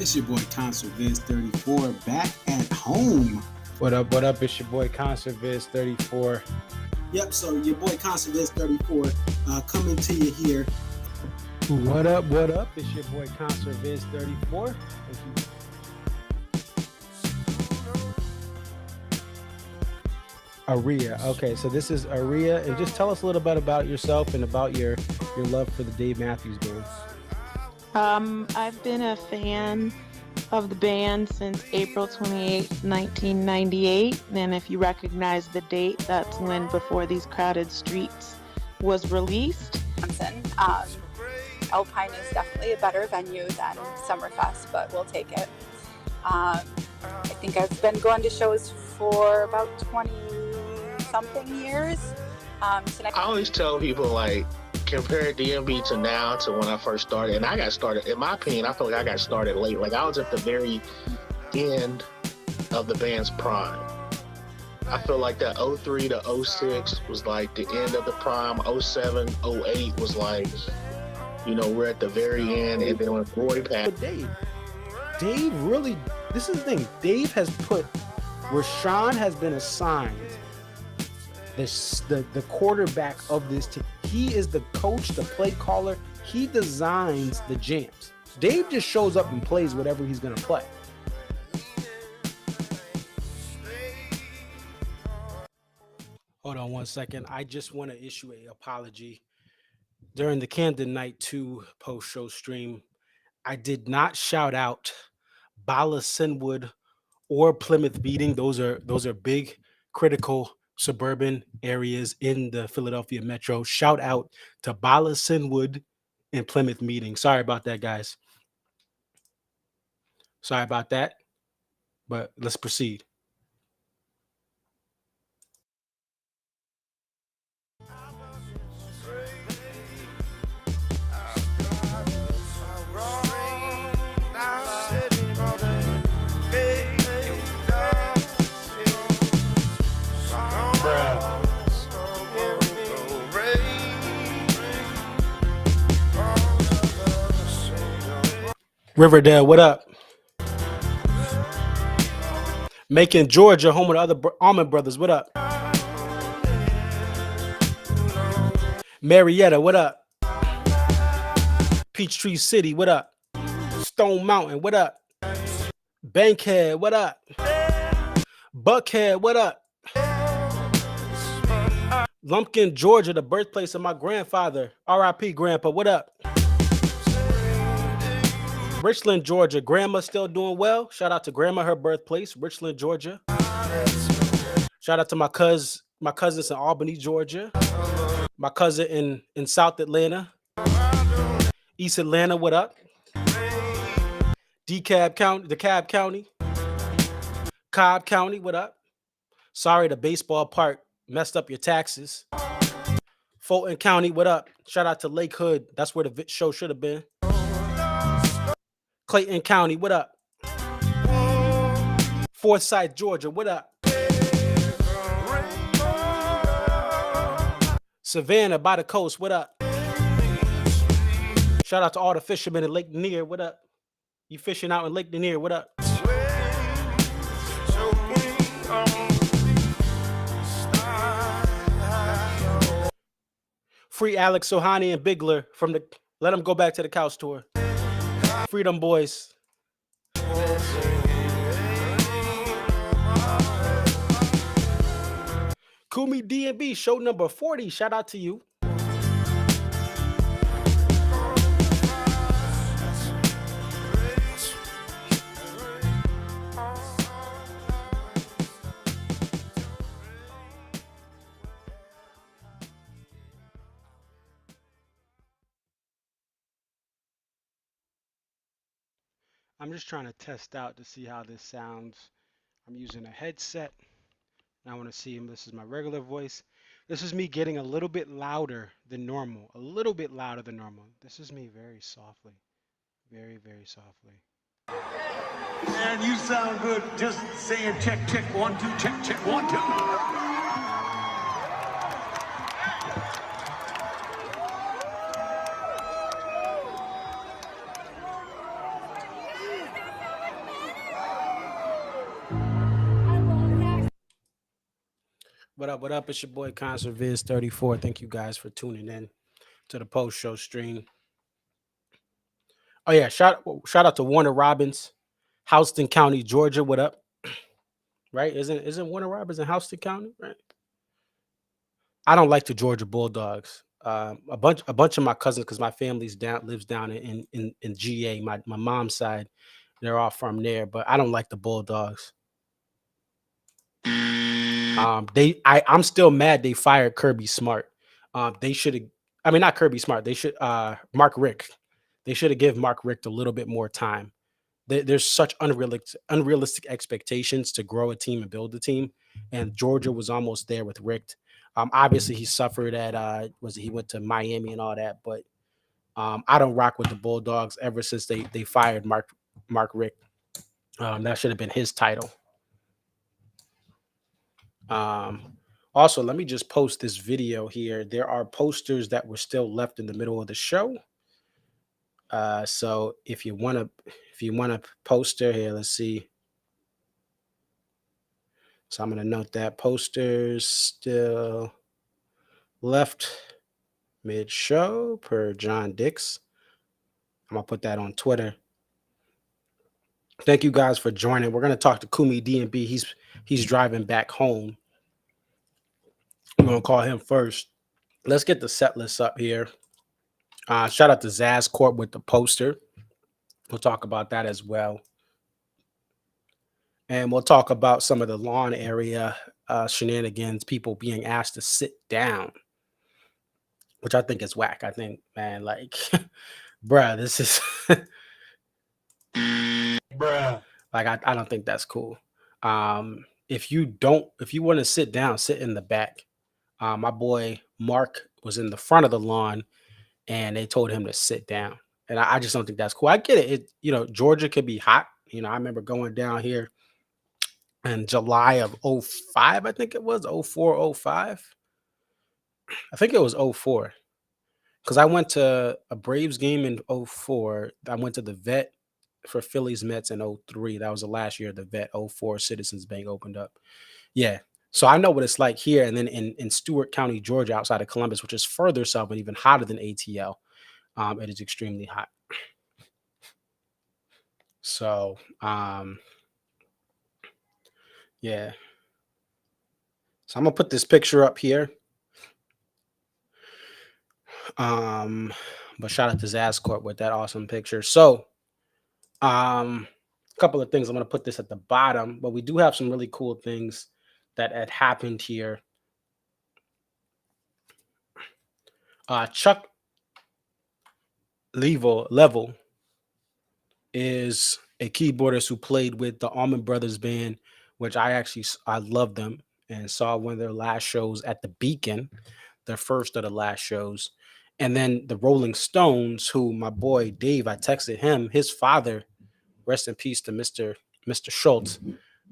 It's your boy Concert Viz 34 back at home. What up? What up? It's your boy Concert Viz 34. Yep, so your boy Concert Viz 34 coming to you here. What up? What up? It's your boy Concert Viz 34. Aria. Okay, so this is Aria, and just tell us a little bit about yourself and about your love for the Dave Matthews Band. I've been a fan of the band since April 28, 1998, and if you recognize the date, that's when Before These Crowded Streets was released. Alpine is definitely a better venue than Summerfest, but we'll take it. I think I've been going to shows for about 20-something years. I always tell people, like, compare DMB to now to when I first started. And I got started, in my opinion, I feel like I got started late. Like, I was at the very end of the band's prime. I feel like that 03 to 06 was like the end of the prime. 07, 08 was like, you know, we're at the very end. And then when Roy passed. But Dave really, this is the thing. Dave has put, Rashawn has been assigned the quarterback of this team. He is the coach, the play caller. He designs the jams. Dave just shows up and plays whatever he's going to play. Hold on one second. I just want to issue an apology. During the Camden Night 2 post-show stream, I did not shout out Bala Sinwood or Plymouth Meeting. Those are big, critical suburban areas in the Philadelphia metro. Shout out to Bala Sinwood and Plymouth Meeting. Sorry about that, guys. Sorry about that, but let's proceed. Riverdale, what up? Macon, Georgia, home of the other Almond Brothers, what up? Marietta, what up? Peachtree City, what up? Stone Mountain, what up? Bankhead, what up? Buckhead, what up? Lumpkin, Georgia, the birthplace of my grandfather. R.I.P. Grandpa, what up? Richland, Georgia. Grandma still doing well. Shout out to Grandma, her birthplace, Richland, Georgia. Shout out to my cousins in Albany, Georgia. My cousin in South Atlanta. East Atlanta, what up? DeKalb County, DeKalb County. Cobb County, what up? Sorry, the baseball park messed up your taxes. Fulton County, what up? Shout out to Lake Hood. That's where the show should have been. Clayton County, what up? Forsyth, Georgia, what up? Savannah, by the coast, what up? Shout out to all the fishermen in Lake Lanier, what up? You fishing out in Lake Lanier, what up? Free Alex Sohani and Bigler from the Let Them Go Back to the Couch tour. Freedom Boys. Kumi DMB, show number 40. Shout out to you. I'm just trying to test out to see how this sounds. I'm using a headset. I want to see if this is my regular voice. This is me getting a little bit louder than normal. A little bit louder than normal. This is me very softly. Very, very softly. Man, you sound good. Just saying check, check, 1, 2, check, check, 1, 2. What up? What up? It's your boy Concert Viz 34. Thank you guys for tuning in to the post show stream. Oh yeah, shout out to Warner Robins, Houston County, Georgia. What up? Right? Isn't Warner Robins in Houston County? Right. I don't like the Georgia Bulldogs. A bunch of my cousins, because my family's lives down in GA. My mom's side, they're all from there, but I don't like the Bulldogs. I'm still mad they fired Kirby Smart. They should have. I mean, not Kirby Smart. They should Mark Richt. They should have given Mark Richt a little bit more time. There's such unrealistic expectations to grow a team and build a team, and Georgia was almost there with Richt. Obviously, he suffered at he went to Miami and all that, but I don't rock with the Bulldogs ever since they fired Mark Richt. That should have been his title. Also, let me just post this video here. There are posters that were still left in the middle of the show. So if you want a poster here, let's see. So I'm going to note that posters still left mid-show per John Dix. I'm going to put that on Twitter. Thank you guys for joining. We're going to talk to Kumi DMB. He's driving back home. I'm going to call him first. Let's get the set list up here. Shout out to Zaz Corp with the poster. We'll talk about that as well. And we'll talk about some of the lawn area shenanigans, people being asked to sit down, which I think is whack. I think, man, like, bruh, this is bruh. Like, I don't think that's cool. If you want to sit down, sit in the back. My boy Mark was in the front of the lawn, and they told him to sit down. And I just don't think that's cool. I get it. Georgia could be hot. I remember going down here in July of 05, I think it was 04, 05. I think it was 04. Because I went to a Braves game in 04. I went to the Vet for Phillies Mets in 03. That was the last year the Vet 04 Citizens Bank opened up. Yeah. So I know what it's like here. And then in Stewart County, Georgia, outside of Columbus, which is further south and even hotter than ATL, it is extremely hot. So, yeah. So I'm going to put this picture up here. But shout out to Zazcorp with that awesome picture. So, a couple of things. I'm going to put this at the bottom, but we do have some really cool things that had happened here. Chuck Level is a keyboardist who played with the Allman Brothers Band, which I love them and saw one of their last shows at the Beacon, their first of the last shows. And then the Rolling Stones, who my boy Dave, I texted him, his father, rest in peace to Mr. Schultz,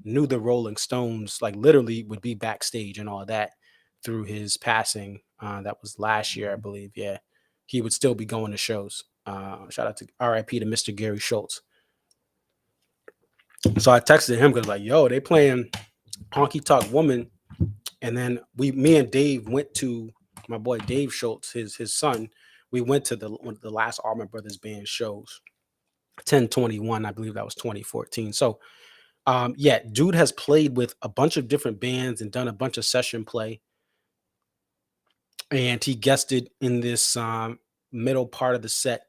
knew the Rolling Stones, like literally would be backstage and all that through his passing. That was last year, I believe. Yeah. He would still be going to shows. Shout out to RIP to Mr. Gary Schultz. So I texted him because like, yo, they playing Honky Tonk Woman. And then me and Dave went to my boy Dave Schultz, his son. We went to the last Allman Brothers Band shows. 10/21, I believe that was 2014. So yeah, dude has played with a bunch of different bands and done a bunch of session play. And he guested in this middle part of the set.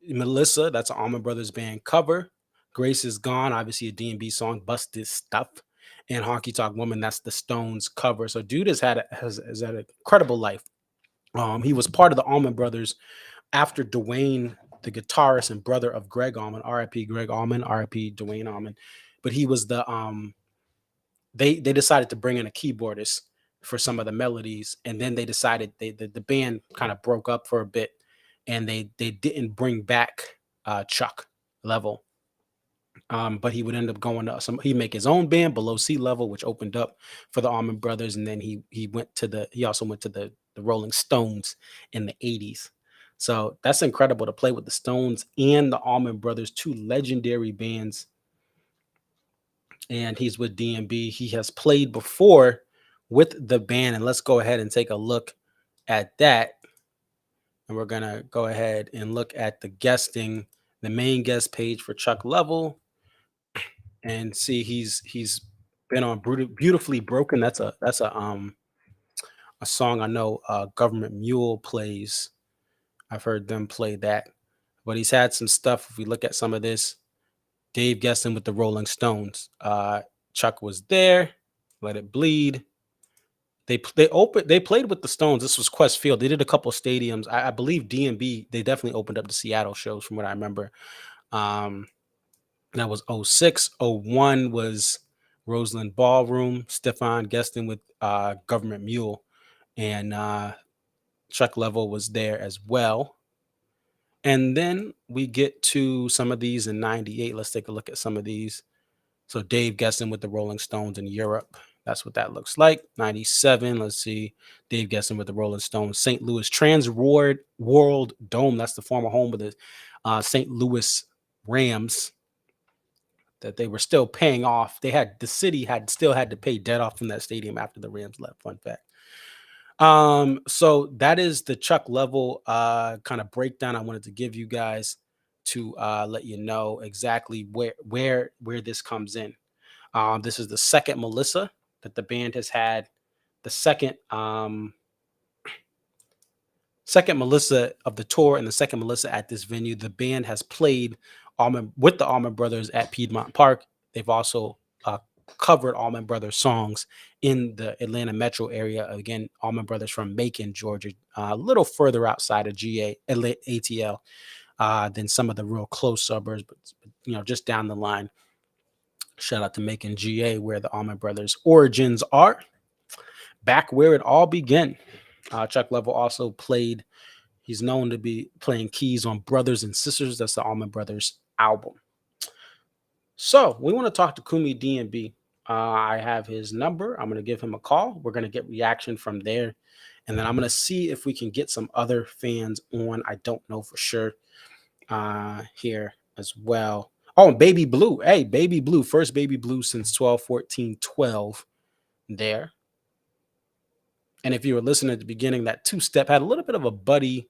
Melissa, that's an Allman Brothers Band cover. Grace is Gone, obviously a DMB song, Bust This Stuff. And Honky Tonk Woman, that's the Stones cover. So dude has had an incredible life. He was part of the Allman Brothers after Dwayne, the guitarist and brother of Greg Allman, RIP Greg Allman, RIP Dwayne Allman. But he was the they decided to bring in a keyboardist for some of the melodies, and then they decided the band kind of broke up for a bit, and they didn't bring back Chuck Level. But he would end up going to he'd make his own band, Below Sea Level, which opened up for the Allman Brothers, and then he also went to the Rolling Stones in the 80s. So that's incredible to play with the Stones and the Allman Brothers, two legendary bands. And he's with DMB. He has played before with the band. And let's go ahead and take a look at that. And we're going to go ahead and look at the guesting, the main guest page for Chuck Level, and see he's been on Beautifully Broken. That's a song I know Government Mule plays. I've heard them play that. But he's had some stuff. If we look at some of this, Dave guessing with the Rolling Stones. Chuck was there. Let It Bleed. They played with the Stones. This was Quest Field. They did a couple stadiums. I believe DMB. They definitely opened up the Seattle shows, from what I remember. That was 06. 01 was Roseland Ballroom. Stefan guesting with Government Mule, and Chuck Level was there as well. And then we get to some of these in 98. Let's take a look at some of these. So Dave guessing with the Rolling Stones in Europe. That's what that looks like. 97. Let's see. Dave guessing with the Rolling Stones. St. Louis Trans World Dome. That's the former home of the St. Louis Rams that they were still paying off. The city still had to pay debt off from that stadium after the Rams left. Fun fact. So that is the Chuck Level kind of breakdown I wanted to give you guys to let you know exactly where this comes in. This is the second Melissa that the band has had. The second Melissa of the tour, and the second Melissa at this venue. The band has played with the Allman Brothers at Piedmont Park. They've also covered Allman Brothers songs in the Atlanta metro area. Again, Allman Brothers from Macon, Georgia, a little further outside of ATL than some of the real close suburbs, but just down the line. Shout out to Macon, GA, where the Allman Brothers origins are, back where it all began. Chuck Level also played. He's known to be playing keys on Brothers and Sisters. That's the Allman Brothers album. So we want to talk to Kumi DMB. I have his number. I'm going to give him a call. We're going to get reaction from there. And then I'm going to see if we can get some other fans on. I don't know for sure here as well. Oh, Baby Blue. Hey, Baby Blue. First Baby Blue since 12/14/12 there. And if you were listening at the beginning, that two-step had a little bit of a buddy,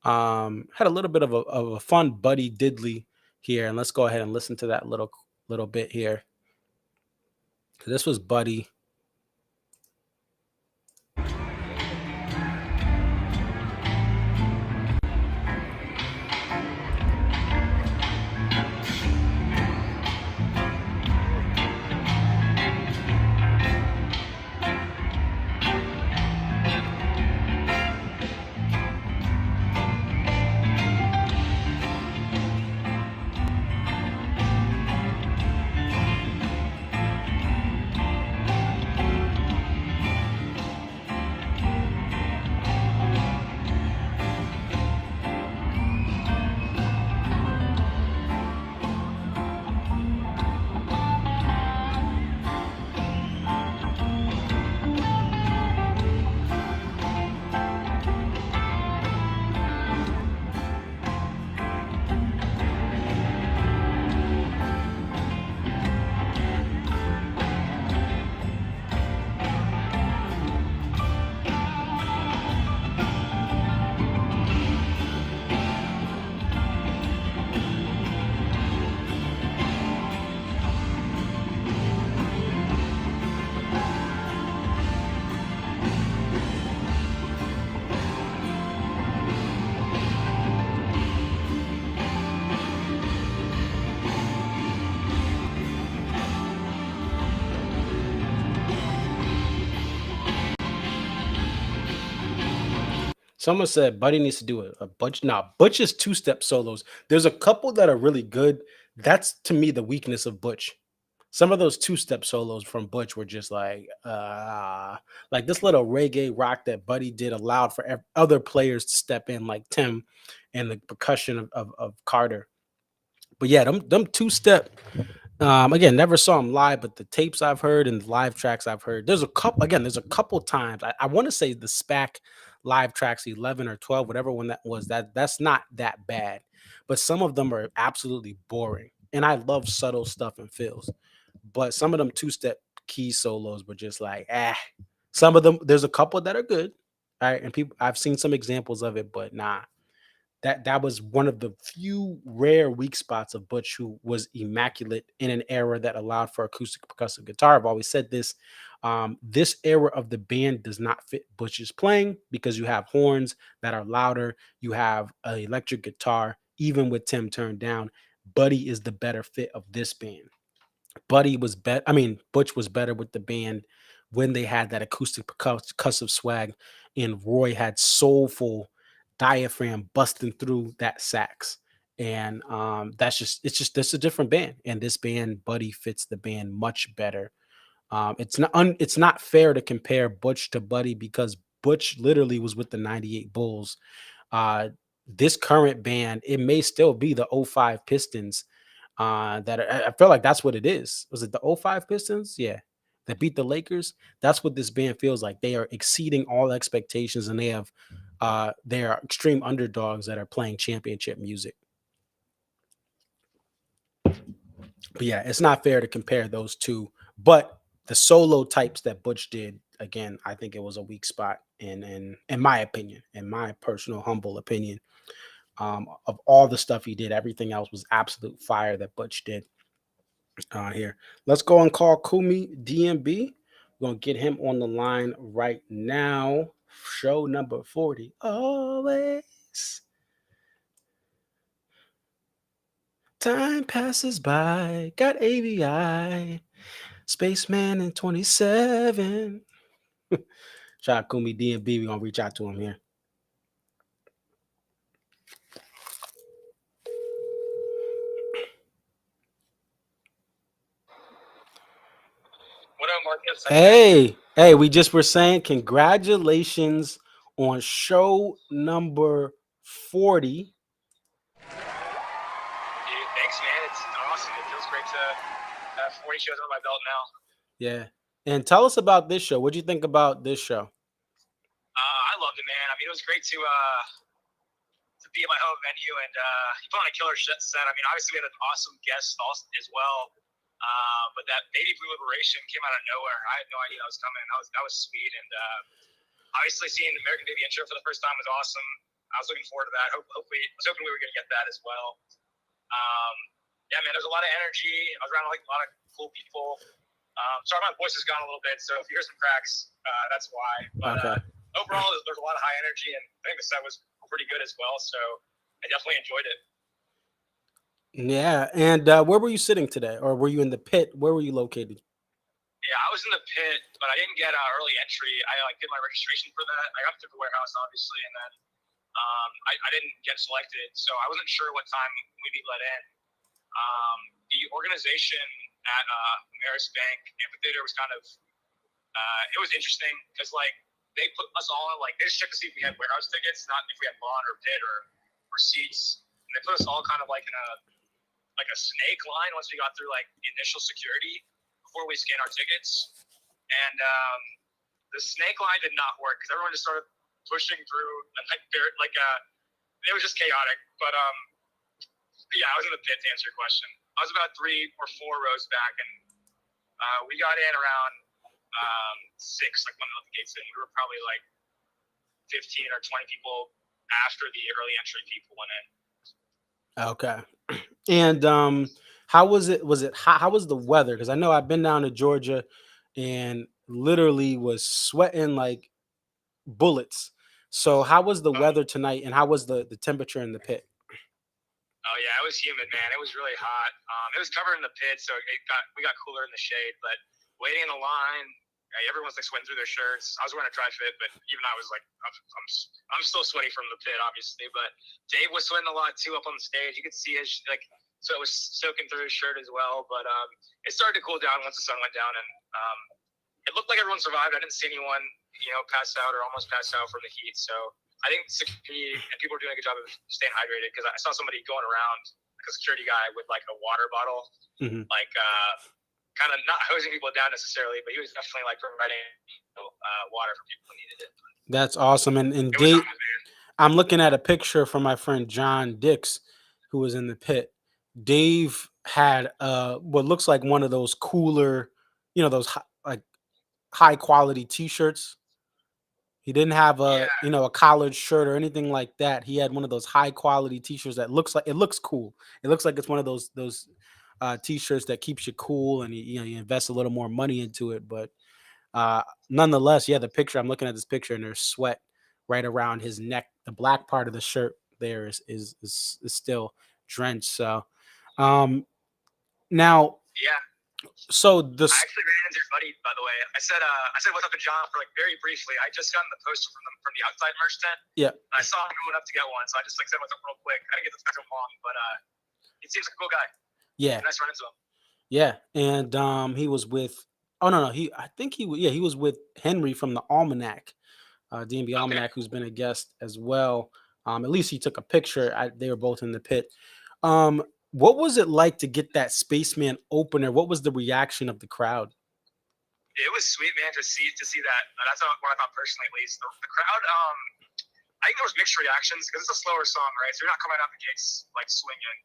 had a little bit of a fun buddy diddly here. And let's go ahead and listen to that little bit here. This was Buddy. Someone said Buddy needs to do a Butch. Now, Butch's two-step solos, there's a couple that are really good. That's, to me, the weakness of Butch. Some of those two-step solos from Butch were just like this little reggae rock that Buddy did allowed for other players to step in, like Tim and the percussion of Carter. But yeah, them two-step, again, never saw him live, but the tapes I've heard and the live tracks I've heard, there's a couple times. I want to say the SPAC live tracks 11 or 12, whatever one that was, that's not that bad. But some of them are absolutely boring. And I love subtle stuff and fills. But some of them two-step key solos were just like, Some of them, there's a couple that are good, right? And people, I've seen some examples of it, but nah, that was one of the few rare weak spots of Butch, who was immaculate in an era that allowed for acoustic percussive guitar. I've always said this. This era of the band does not fit Butch's playing because you have horns that are louder. You have an electric guitar, even with Tim turned down. Buddy is the better fit of this band. Buddy was better. I mean, Butch was better with the band when they had that acoustic percussive swag, and Roy had soulful diaphragm busting through that sax. And it's a different band. And this band, Buddy, fits the band much better. It's not fair to compare Butch to Buddy because Butch literally was with the 98 Bulls. This current band, it may still be the '05 Pistons. I feel like that's what it is. Was it the '05 Pistons? Yeah. That beat the Lakers. That's what this band feels like. They are exceeding all expectations, and they are extreme underdogs that are playing championship music. But yeah, it's not fair to compare those two. But the solo types that Butch did, again, I think it was a weak spot in my opinion, in my personal humble opinion. Of all the stuff he did, everything else was absolute fire that Butch did. Here, let's go and call Kumi DMB. We're gonna get him on the line right now. Show number 40. Always. Time passes by. Got ABI. Spaceman in 27. Shout out Kumi DMB. We're gonna reach out to him here. What up, Marcus? Hey, we just were saying congratulations on show number 40. Dude, thanks, man. It's awesome. It feels great to have 40 shows on my belt now. Yeah. And tell us about this show. What do you think about this show? I loved it, man. I mean, it was great to be at my home venue, and you put on a killer set. I mean, obviously, we had an awesome guest also as well. But that Baby Blue Liberation came out of nowhere. I had no idea that was coming. That was sweet. And obviously seeing the American Baby intro for the first time was awesome. I was looking forward to that. Hopefully, I was hoping we were going to get that as well. Yeah, man, there's a lot of energy. I was around like a lot of cool people. Sorry, my voice has gone a little bit, so if you hear some cracks, that's why. But Okay. Overall, there's a lot of high energy, and I think the set was pretty good as well. So I definitely enjoyed it. Yeah. And where were you sitting today? Or were you in the pit? Where were you located? Yeah, I was in the pit, but I didn't get early entry. I did my registration for that. I got through the warehouse, obviously, and then I didn't get selected, so I wasn't sure what time we'd be let in. The organization at Ameris Bank Amphitheatre was kind of it was interesting because like they put us all in, like they just checked to see if we had warehouse tickets, not if we had lawn or pit or seats. And they put us all kind of like in a snake line once we got through like the initial security before we scanned our tickets. And the snake line did not work because everyone just started pushing through and it was just chaotic. But yeah, I was in the pit to answer your question. I was about 3 or 4 rows back, and we got in around 6, like when we let the gates in. We were probably like 15 or 20 people after the early entry people went in. Okay. And how was it? How was the weather? Because I know I've been down to Georgia and literally was sweating like bullets. So how was the weather tonight, and how was the temperature in the pit? Oh yeah, it was humid, man. It was really hot. It was covered in the pit, so we got cooler in the shade. But waiting in the line, everyone's like sweating through their shirts. I was wearing a dry fit, but even I was like, I'm still sweaty from the pit, obviously. But Dave was sweating a lot too up on the stage. You could see his so it was soaking through his shirt as well. But it started to cool down once the sun went down, and it looked like everyone survived. I didn't see anyone, pass out or almost pass out from the heat. So I think security and people are doing a good job of staying hydrated, because I saw somebody going around, like a security guy with like a water bottle, kind of not hosing people down necessarily, but he was definitely like providing water for people who needed it. That's awesome. And Dave, I'm looking at a picture from my friend John Dix, who was in the pit. Dave had what looks like one of those cooler, those high quality t-shirts. He didn't have a Yeah. a collared shirt or anything like that. He had one of those high quality t-shirts that looks cool. It looks like it's one of those t-shirts that keeps you cool, and you invest a little more money into it. But nonetheless, yeah, the picture, I'm looking at this picture, and there's sweat right around his neck. The black part of the shirt there is still drenched. So now, Yeah. so I actually ran into your buddy, by the way. I said what's up to John for like very briefly. I just gotten the poster from the outside merch tent. Yeah. I saw him going up to get one, so I just like said what's up real quick. I didn't get to talk to him long, but he seems like a cool guy. Yeah. Nice to run into him. Yeah, and he was with. Oh no, I think he was with Henry from the Almanac, DMB Almanac, who's been a guest as well. At least he took a picture. They were both in the pit. What was it like to get that Spaceman opener? What was the reaction of the crowd? It was sweet, man, to see that. That's what I thought personally, at least. The crowd, I think there was mixed reactions because it's a slower song, right? So you're not coming out the gates like swinging.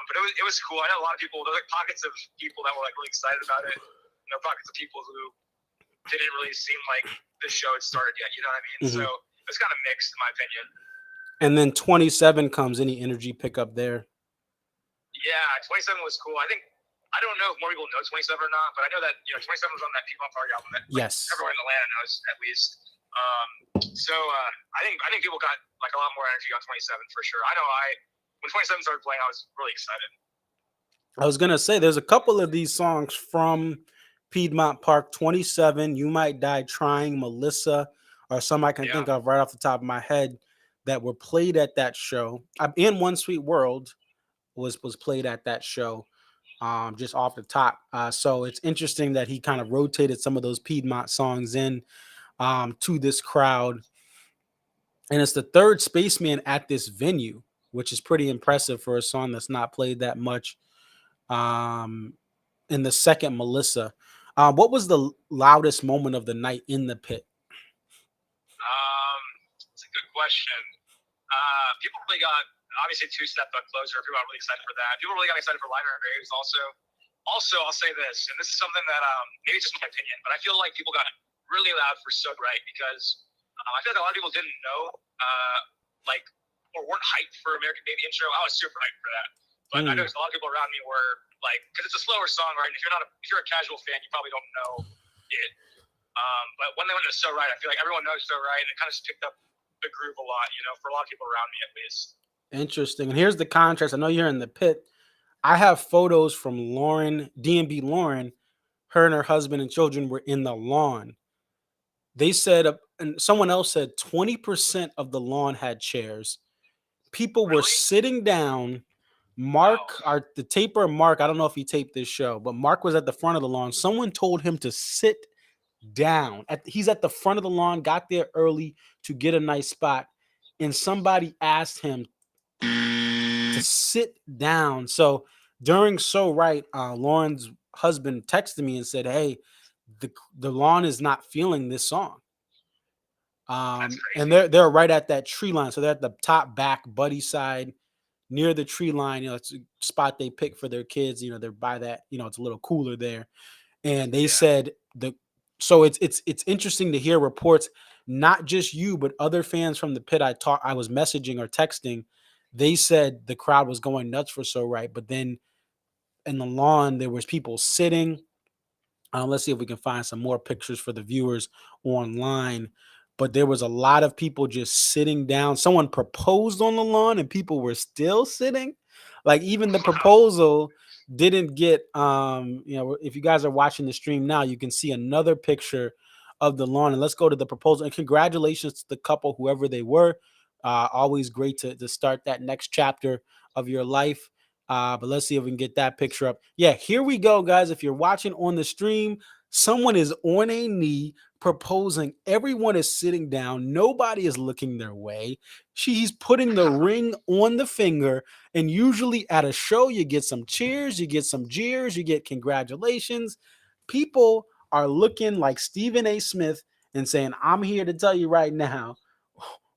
But it was cool. I know a lot of people. There's like pockets of people that were like really excited about it. And there were pockets of people who didn't really seem like the show had started yet. You know what I mean? Mm-hmm. So it was kind of mixed, in my opinion. And then 27 comes. Any energy pickup there? Yeah, 27 was cool. I don't know if more people know 27 or not, but I know that 27 was on that Piedmont Party album that yes, everyone in Atlanta knows at least. So I think people got like a lot more energy on 27 for sure. I know when 27 started playing, I was really excited. I was gonna say there's a couple of these songs from Piedmont Park. 27, You Might Die Trying, Melissa, or some I can think of right off the top of my head that were played at that show. In One Sweet World was played at that show, just off the top. So it's interesting that he kind of rotated some of those Piedmont songs in to this crowd. And it's the third Spaceman at this venue, which is pretty impressive for a song that's not played that much. In the second, Melissa. What was the loudest moment of the night in the pit? It's a good question. People really got, obviously, two-step up closer. People got really excited for that. People really got excited for Lighter and Graves also. Also, I'll say this, and this is something that maybe it's just my opinion, but I feel like people got really loud for So Bright because I feel like a lot of people didn't know, or weren't hyped for American Baby intro. I was super hyped for that. But I know a lot of people around me were like, because it's a slower song, right? And if you're a casual fan, you probably don't know it. But when they went to So Right, I feel like everyone knows So Right, and it kind of just picked up the groove a lot, for a lot of people around me at least. Interesting. And here's the contrast. I know you're in the pit. I have photos from DMB Lauren. Her and her husband and children were in the lawn. They said, and someone else said 20% of the lawn had chairs. People were sitting down. Mark, the taper Mark, I don't know if he taped this show, but Mark was at the front of the lawn. Someone told him to sit down. He's at the front of the lawn, got there early to get a nice spot, and somebody asked him to sit down. So during So Right, Lauren's husband texted me and said, hey, the lawn is not feeling this song. And they're right at that tree line. So they're at the top back buddy side near the tree line. It's a spot they pick for their kids. They're by that, it's a little cooler there. And they said so it's interesting to hear reports, not just you, but other fans from the pit I was messaging or texting. They said the crowd was going nuts for So Right, but then in the lawn there was people sitting. Let's see if we can find some more pictures for the viewers online. But there was a lot of people just sitting down. Someone proposed on the lawn and people were still sitting. Like even the proposal didn't get, if you guys are watching the stream now, you can see another picture of the lawn. And let's go to the proposal. And congratulations to the couple, whoever they were. Always great to start that next chapter of your life. But let's see if we can get that picture up. Yeah, here we go, guys. If you're watching on the stream, someone is on a knee proposing. Everyone is sitting down. Nobody is looking their way. She's putting the ring on the finger. And usually at a show, you get some cheers, you get some jeers, you get congratulations. People are looking like Stephen A. Smith and saying, I'm here to tell you right now,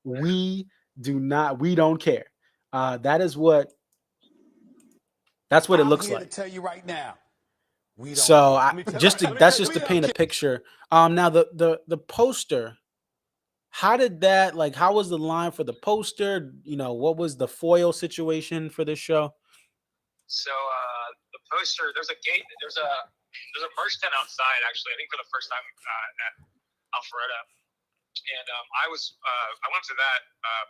we don't care. That's what it looks like. I'm here to tell you right now, So that's just to paint a picture. Now the poster. How did that, like, how was the line for the poster? What was the foil situation for this show? So the poster, there's a gate, there's a merch tent outside actually. I think for the first time at Alpharetta, and I went to that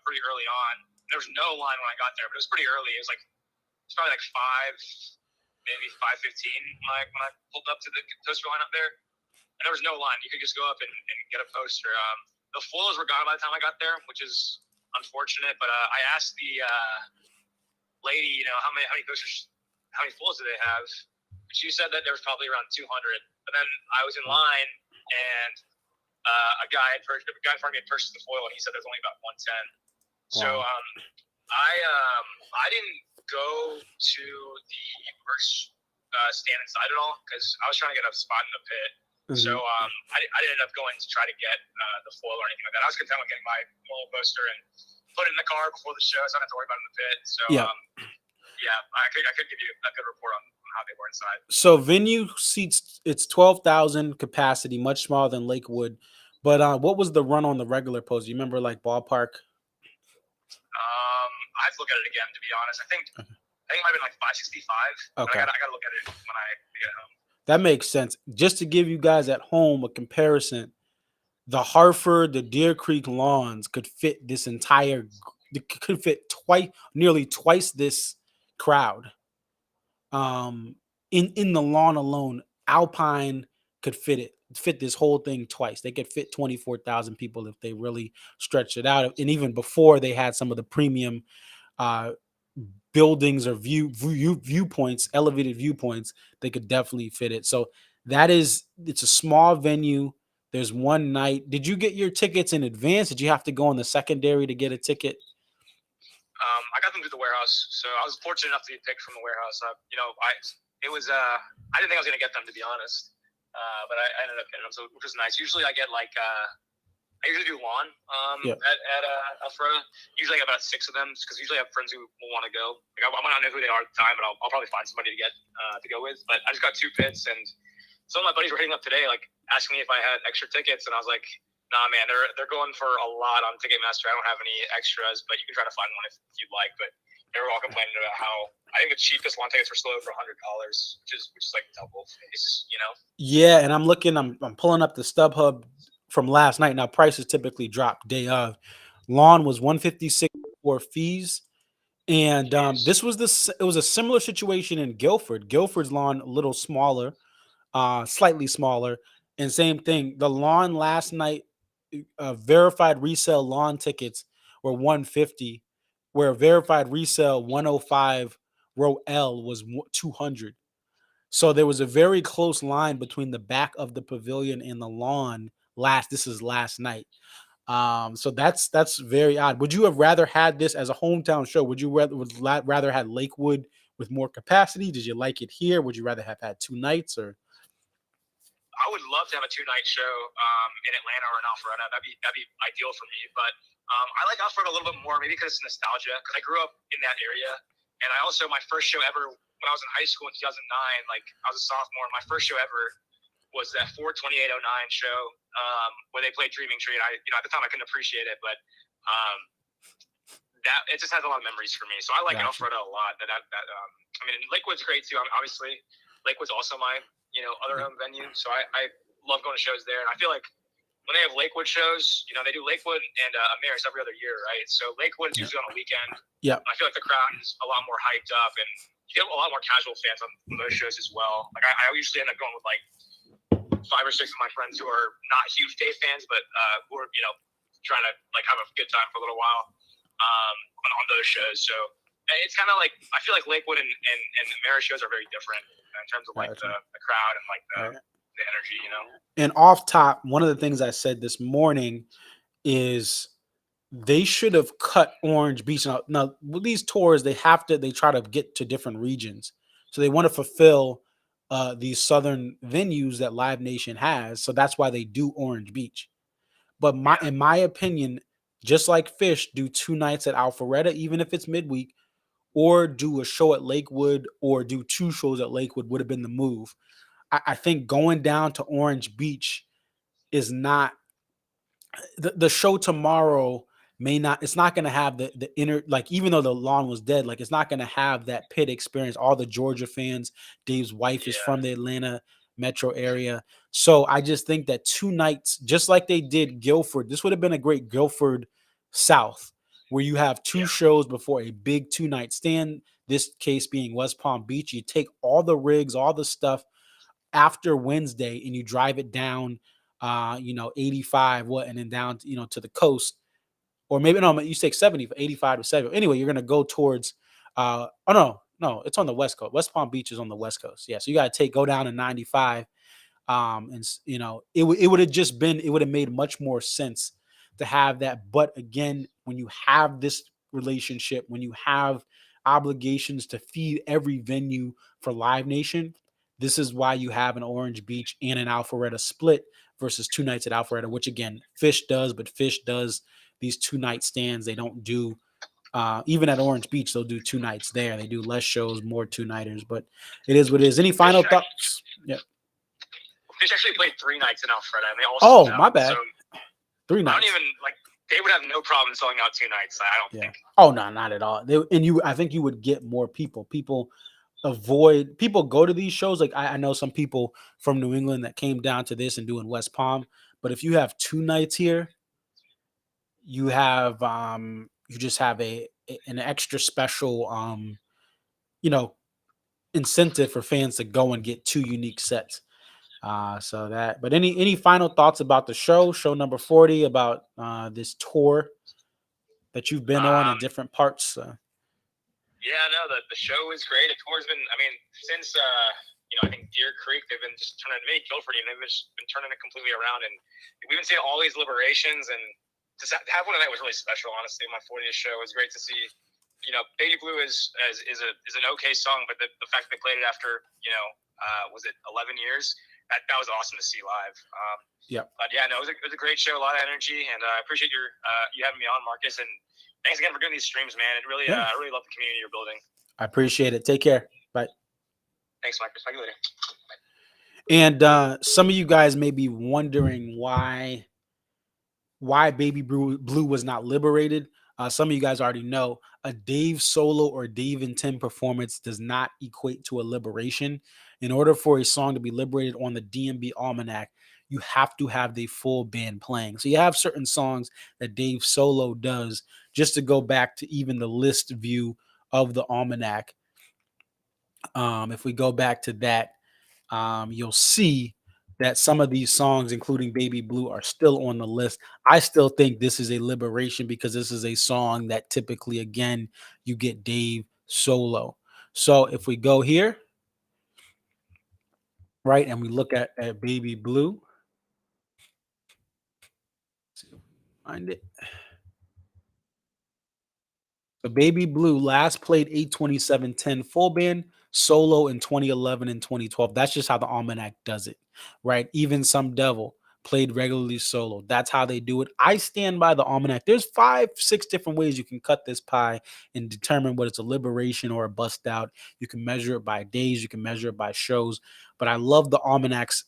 pretty early on. There was no line when I got there, but it was pretty early. It was probably like 5:15 when I pulled up to the poster line up there, and there was no line. You could just go up and get a poster. The foils were gone by the time I got there, which is unfortunate. But I asked the lady, how many posters, how many foils do they have? She said that there was probably around 200. But then I was in line, and a guy in front of me had purchased the foil, and he said there's only about 110. Wow. So I didn't go to the merch stand inside at all because I was trying to get a spot in the pit. Mm-hmm. So I didn't end up going to try to get the foil or anything like that. I was content with getting my foil poster and put it in the car before the show, so I didn't have to worry about it in the pit. So I could give you a good report on how they were inside. So venue seats, it's 12,000 capacity, much smaller than Lakewood. But what was the run on the regular poster? You remember, like, ballpark? I have to look at it again, to be honest. I think it might have been like 565. Okay. I gotta look at it when I get home. That makes sense. Just to give you guys at home a comparison, the Hartford, the Deer Creek lawns could fit nearly twice this crowd. In the lawn alone, Alpine could fit this whole thing twice. They could fit 24,000 people if they really stretched it out. And even before they had some of the premium buildings or viewpoints, elevated viewpoints, they could definitely fit it. So it's a small venue. There's one night. Did you get your tickets in advance? Did you have to go on the secondary to get a ticket? I got them through the warehouse, so I was fortunate enough to be picked from the warehouse. I didn't think I was gonna get them, to be honest, but I ended up getting them, which was nice. Usually I get I usually do lawn at Alpharetta. Usually I get about 6 of them because usually I have friends who will want to go. I might not know who they are at the time, but I'll probably find somebody to get to go with. But I just got 2 pits, and some of my buddies were hitting up today, like asking me if I had extra tickets, and I was like, nah, man, they're going for a lot on Ticketmaster. I don't have any extras, but you can try to find one if you'd like. But they were all complaining about how I think the cheapest lawn tickets were still over $100, which is like double face, Yeah, and I'm pulling up the StubHub from last night. Now prices typically drop day of. Lawn was $156 for fees, and it was a similar situation in Gilford. Guilford's lawn a little smaller, slightly smaller, and same thing. The lawn last night, verified resale lawn tickets were $150, where verified resale 105 row L was $200. So there was a very close line between the back of the pavilion and the lawn. This is last night. So that's very odd. Would you have rather had this as a hometown show? Would you rather had Lakewood with more capacity? Did you like it here? Would you rather have had 2 nights or? I would love to have a 2-night show in Atlanta or in Alpharetta. That'd be ideal for me. But I like Alpharetta a little bit more, maybe because it's nostalgia. Because I grew up in that area, and my first show ever when I was in high school in 2009, like I was a sophomore. My first show ever was that 4/28/09 show where they played Dreaming Tree, and at the time I couldn't appreciate it, but that it just has a lot of memories for me. So I like Alpharetta a lot. I mean, Lakewood's great too. Obviously, Lakewood's also my other home venue, so I love going to shows there. And I feel like when they have Lakewood shows, they do Lakewood and Ameris every other year, right? So Lakewood is usually on a weekend. Yeah, I feel like the crowd is a lot more hyped up, and you get a lot more casual fans on those shows as well. Like I usually end up going with like 5 or 6 of my friends who are not huge Dave fans, but who are trying to like have a good time for a little while on those shows. So it's kind of like I feel like Lakewood and Ameris shows are very different in terms of like the crowd and like the energy, And off top, one of the things I said this morning is they should have cut Orange Beach. Now with these tours, they try to get to different regions, so they want to fulfill these southern venues that Live Nation has. So that's why they do Orange Beach. But in my opinion, just like Fish, do 2 nights at Alpharetta, even if it's midweek, or do a show at Lakewood, or do 2 shows at Lakewood would have been the move. I think going down to Orange Beach is not the show tomorrow may not, it's not going to have the inner, like, even though the lawn was dead, like, it's not going to have that pit experience. All the Georgia fans, Dave's wife is from the Atlanta metro area. So I just think that 2 nights, just like they did Gilford, this would have been a great Gilford South, where you have 2 shows before a big 2-night stand. This case being West Palm Beach. You take all the rigs, all the stuff after Wednesday, and you drive it down, 85, and then down, to the coast, or maybe no, you take 70, 85 to 70. Anyway, you're gonna go towards, no, it's on the West Coast. West Palm Beach is on the West Coast. Yeah, so you got to go down to 95, and it would have just been, it would have made much more sense to have that. But again, when you have this relationship, when you have obligations to feed every venue for Live Nation, this is why you have an Orange Beach and an Alpharetta split versus 2 nights at Alpharetta, which again, Fish does, but Fish does these 2-night stands. They don't do, even at Orange Beach, they'll do 2 nights there. They do less shows, more 2-nighters, but it is what it is. Any final thoughts? Yeah. Fish actually played 3 nights in Alpharetta, and they all sold out. My bad. So 3 nights. I don't even, they would have no problem selling out 2 nights. I don't think. Oh, no, not at all. I think you would get more people. People go to these shows. Like I know some people from New England that came down to this and doing West Palm, but if you have 2 nights here, you have you just have an extra special incentive for fans to go and get 2 unique sets. So that, but any final thoughts about the show number 40, about this tour that you've been on in different parts? Yeah, no, the show is great. The tour's been, since I think Deer Creek, they've been just turning, maybe Gilford, they've just been turning it completely around, and we've been seeing all these liberations, and to have one tonight was really special. Honestly, my 40th show was great to see. Baby Blue is an okay song, but the fact that they played it after, was it 11 years? That was awesome to see live. But yeah, no, it was a great show, a lot of energy, and I appreciate you having me on, Marcus, and thanks again for doing these streams, man. It really, I really love the community you're building. I appreciate it. Take care. Bye. Thanks, Marcus. Talk to you later. And some of you guys may be wondering why Baby Blue was not liberated. Some of you guys already know a Dave solo or Dave and Tim performance does not equate to a liberation. In order for a song to be liberated on the DMB Almanac, you have to have the full band playing. So you have certain songs that Dave solo does. Just to go back to even the list view of the Almanac, if we go back to that, you'll see that some of these songs, including Baby Blue, are still on the list. I still think this is a liberation because this is a song that typically, again, you get Dave solo. So if we go here, right, and we look at Baby Blue, find it. So Baby Blue last played 8/27/10 full band, solo in 2011 and 2012. That's just how the Almanac does it, right? Even Some Devil played regularly solo. That's how they do it. I stand by the Almanac. There's 5, 6 different ways you can cut this pie and determine what it's a liberation or a bust out. You can measure it by days. You can measure it by shows. But I love the Almanac's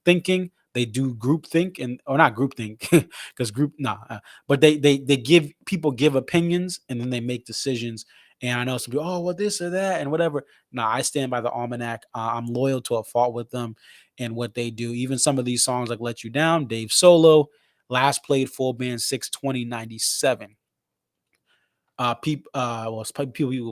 thinking. They do group think or not group think because but they give opinions and then they make decisions. And I know some people, well, this or that and whatever. No, I stand by the Almanac. I'm loyal to a fault with them and what they do. Even some of these songs like Let You Down, Dave solo, last played full band 6/20/97. People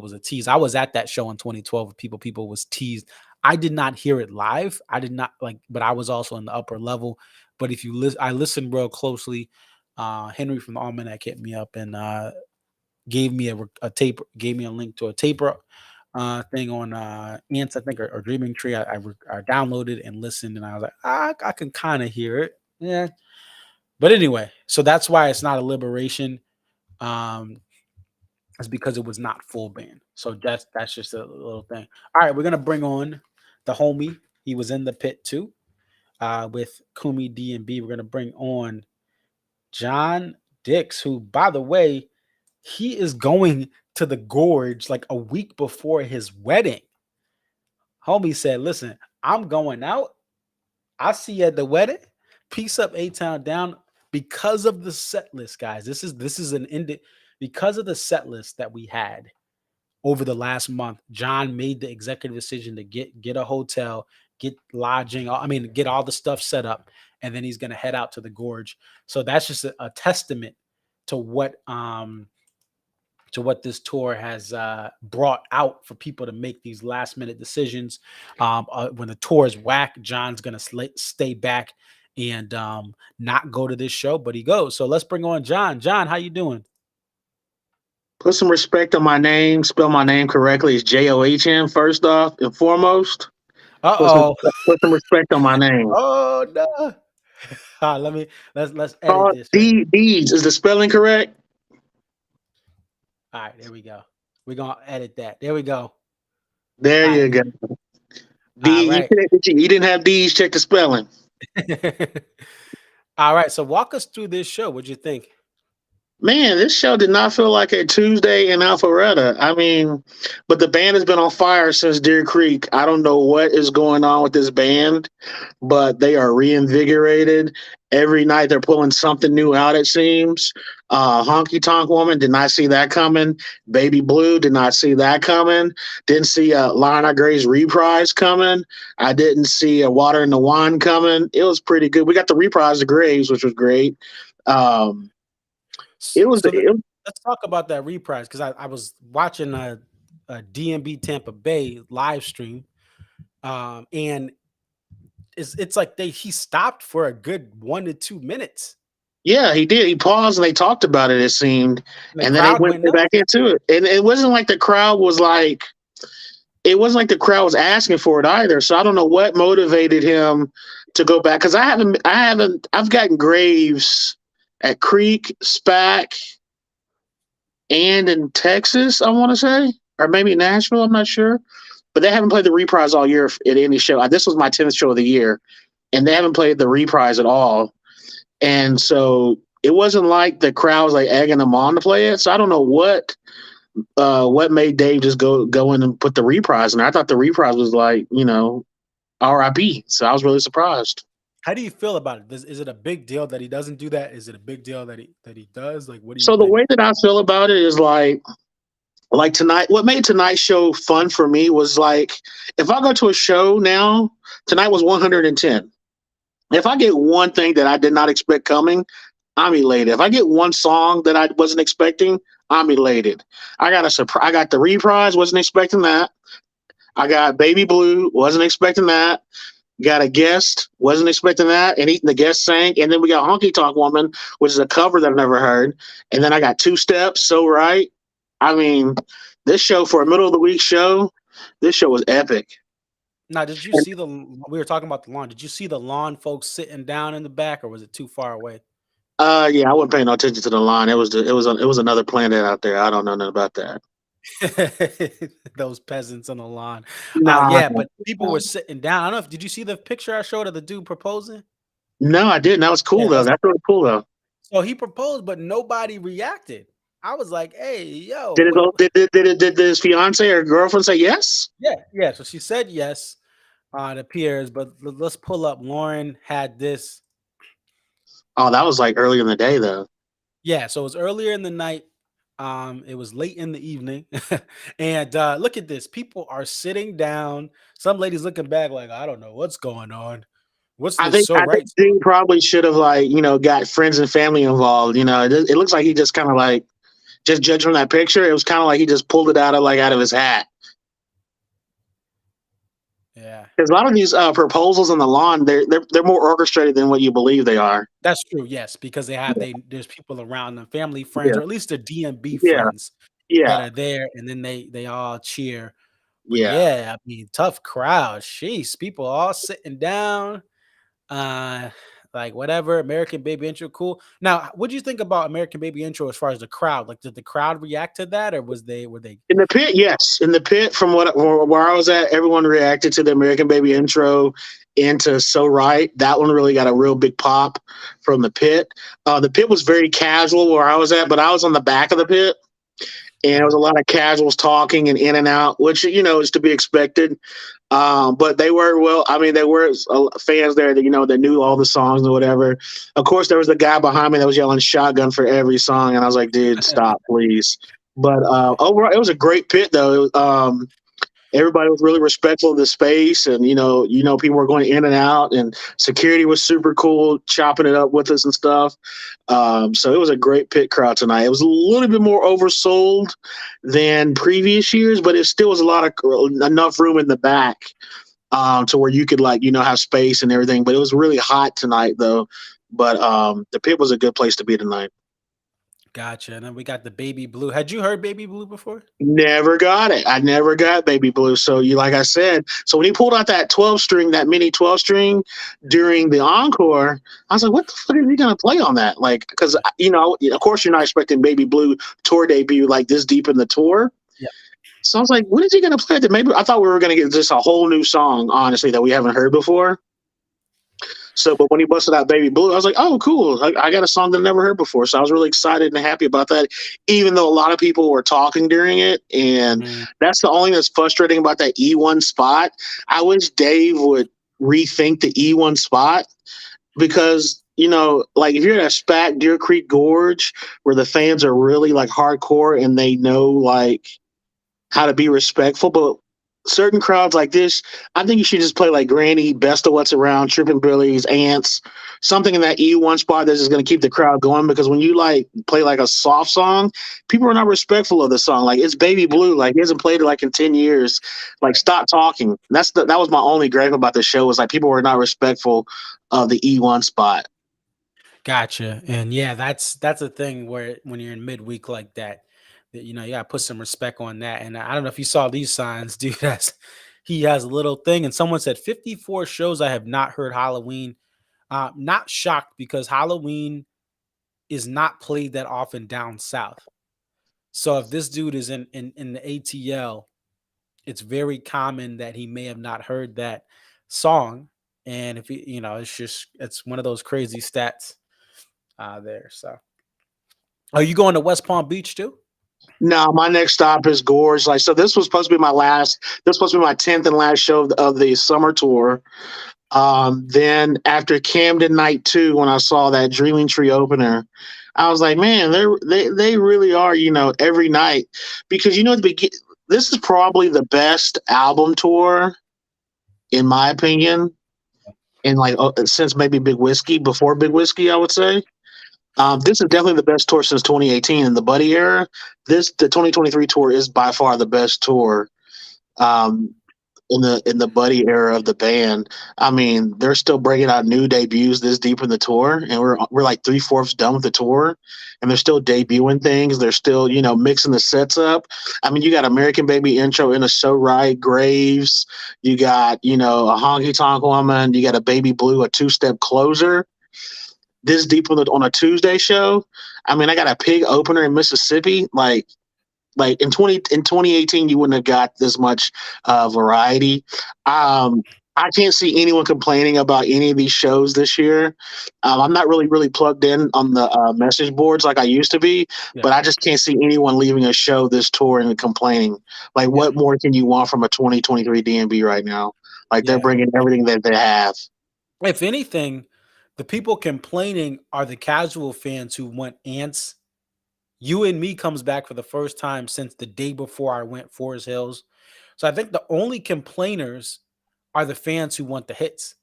was a tease. I was at that show in 2012. People was teased. I did not hear it live. I did not but I was also in the upper level. But if you listen, I listened real closely. Henry from the Almanac hit me up and gave me a tape, gave me a link to a taper thing on Ants, I think, or Dreaming Tree. I downloaded and listened, and I was like, I can kind of hear it. Yeah. But anyway, so that's why it's not a liberation. It's because it was not full band. So that's just a little thing. All right, we're gonna bring on the homie. He was in the pit too, with Kumi DMB. We're gonna bring on John Dix, who, by the way, he is going to the Gorge like a week before his wedding. Homie said, "Listen, I'm going out. I'll see you at the wedding. Peace up, A-Town down. Because of the set list, guys. This is an because of the set list that we had over the last month. John made the executive decision to get a hotel, get lodging, get all the stuff set up, and then he's gonna head out to the gorge. So that's just a testament to what this tour has brought out for people to make these last minute decisions. When the tour is whack, John's gonna stay back and not go to this show, but he goes. So let's bring on John. John, how you doing? Put some respect on my name. Spell my name correctly. It's John. First off and foremost. Uh-oh. Put some respect on my name. Oh no. Let's edit this. D's. Is the spelling correct? All right, there we go. We're gonna edit that. There we go. There you go. D. Right. You didn't have D's. Check the spelling. All right. So walk us through this show. What'd you think? Man, this show did not feel like a Tuesday in Alpharetta. I mean, but the band has been on fire since Deer Creek. I don't know what is going on with this band, but they are reinvigorated. Every night they're pulling something new out, it seems. Honky Tonk Woman, did not see that coming. Baby Blue, did not see that coming. Didn't see Lana Gray's reprise coming. I didn't see Water in the Wine coming. It was pretty good. We got the reprise of Graves, which was great. Let's talk about that reprise, because I was watching a DMB Tampa Bay live stream, and it's like he stopped for a good 1 to 2 minutes. Yeah, he did. He paused and they talked about it, it seemed, and then they went back into it. And it wasn't like the crowd was asking for it either. So I don't know what motivated him to go back, because I've gotten Graves at Creek, SPAC, and in Texas, I want to say, or maybe Nashville, I'm not sure. But they haven't played the reprise all year at any show. This was my 10th show of the year, and they haven't played the reprise at all. And so it wasn't like the crowd was like egging them on to play it. So I don't know what made Dave just go in and put the reprise in there. I thought the reprise was like, RIP. So I was really surprised. How do you feel about it? Is it a big deal that he doesn't do that? Is it a big deal that he does? Like, what do you think? The way that I feel about it is like tonight, what made tonight's show fun for me was like, if I go to a show now, tonight was 110. If I get one thing that I did not expect coming, I'm elated. If I get one song that I wasn't expecting, I'm elated. I got the reprise, wasn't expecting that. I got Baby Blue, wasn't expecting that. Got a guest, wasn't expecting that, and the guest sang. And then we got Honky Tonk Woman, which is a cover that I've never heard. And then I got Two Steps, So Right. I mean, this show, for a middle of the week show, this show was epic. Now, did you see we were talking about the lawn. Did you see the lawn folks sitting down in the back, or was it too far away? Yeah, I wasn't paying no attention to the lawn. It was another planet out there. I don't know nothing about that. Those peasants on the lawn. Nah. But people were sitting down. I don't know did you see the picture I showed of the dude proposing? No, I didn't. That was cool though. That's really cool though. So he proposed, but nobody reacted. I was like, "Hey, yo!" Did his fiance or girlfriend say yes? Yeah. So she said yes. It appears, but let's pull up. Lauren had this. Oh, that was like early in the day though. Yeah, so it was earlier in the night. It was late in the evening, and look at this. People are sitting down. Some ladies looking back like, I don't know what's going on. I think Dean probably should have got friends and family involved. It looks like he just kind of just judged from that picture. It was kind of like he just pulled it out of his hat. Yeah, because a lot of these proposals on the lawn, they're more orchestrated than what you believe they are. That's true. Yes, because there's people around them, family, friends, or at least their DMB friends that are there, and then they all cheer. But I mean, tough crowd. Jeez, people all sitting down. Like whatever. American Baby Intro, cool. Now, what do you think about American Baby Intro as far as the crowd? Like, did the crowd react to that, or were they in the pit? Yes, in the pit. From where I was at, everyone reacted to the American Baby Intro into So Right. That one really got a real big pop from the pit. The pit was very casual where I was at, but I was on the back of the pit, and it was a lot of casuals talking and in and out, which is to be expected. But they were there were fans there that that knew all the songs and whatever. Of course, there was the guy behind me that was yelling "shotgun" for every song, and I was like, "Dude, stop, please." But overall, it was a great pit, though. Everybody was really respectful of the space, and people were going in and out, and security was super cool, chopping it up with us and stuff. So it was a great pit crowd tonight. It was a little bit more oversold than previous years, but it still was enough room in the back to where you could have space and everything. But it was really hot tonight, though. But the pit was a good place to be tonight. Gotcha. And then we got the Baby Blue. Had you heard Baby Blue before? Never got it. I never got Baby Blue. So like I said, so when he pulled out that 12-string, that mini 12-string during the encore, I was like, what the fuck is he going to play on that? Like, because, of course you're not expecting Baby Blue tour debut like this deep in the tour. Yeah. So I was like, what is he going to play? Maybe I thought we were going to get just a whole new song, honestly, that we haven't heard before. So, but when he busted out Baby Blue, I was like, oh, cool. I got a song that I never heard before. So I was really excited and happy about that, even though a lot of people were talking during it. And that's the only thing that's frustrating about that E1 spot. I wish Dave would rethink the E1 spot because, like if you're at a SPAC Deer Creek Gorge where the fans are really like hardcore and they know like how to be respectful, but certain crowds like this, I think you should just play like Granny, Best of What's Around, Trippin' Billies, Ants, something in that E1 spot that's just going to keep the crowd going. Because when you like play like a soft song, people are not respectful of the song. Like it's Baby Blue, like he hasn't played it like in 10 years. Like stop talking. That was my only gripe about the show, was like people were not respectful of the E1 spot. Gotcha. And yeah, that's a thing where when you're in midweek like that, you gotta put some respect on that. And I don't know if you saw these signs, dude. He has a little thing, and someone said 54 shows I have not heard Halloween. Not shocked, because Halloween is not played that often down south. So if this dude is in the ATL, it's very common that he may have not heard that song. And if he, it's one of those crazy stats there. So are you going to West Palm Beach too? No, my next stop is Gorge. Like, so this was supposed to be my 10th and last show of the summer tour. Then after Camden night 2, when I saw that Dreaming Tree opener, I was like, man, they really are, every night, because this is probably the best album tour, in my opinion, in like since maybe Big Whiskey, before Big Whiskey, I would say. This is definitely the best tour since 2018 in the Buddy era. The 2023 tour is by far the best tour in the Buddy era of the band. I mean, they're still bringing out new debuts this deep in the tour, and we're like 3/4 done with the tour, and they're still debuting things. They're still mixing the sets up. I mean, you got American Baby intro in a So Right, Graves. You got a Honky Tonk Woman. You got a Baby Blue, a 2-step closer. This deep on a Tuesday show. I mean, I got a Pig opener in Mississippi. Like in 2018, you wouldn't have got this much variety. I can't see anyone complaining about any of these shows this year. I'm not really plugged in on the message boards like I used to be, but I just can't see anyone leaving a show this tour and complaining. Like, what more can you want from a 2023 DMB right now? Like, they're bringing everything that they have. If anything, the people complaining are the casual fans who want Ants. You and Me comes back for the first time since the day before I went Forest Hills. So I think the only complainers are the fans who want the hits.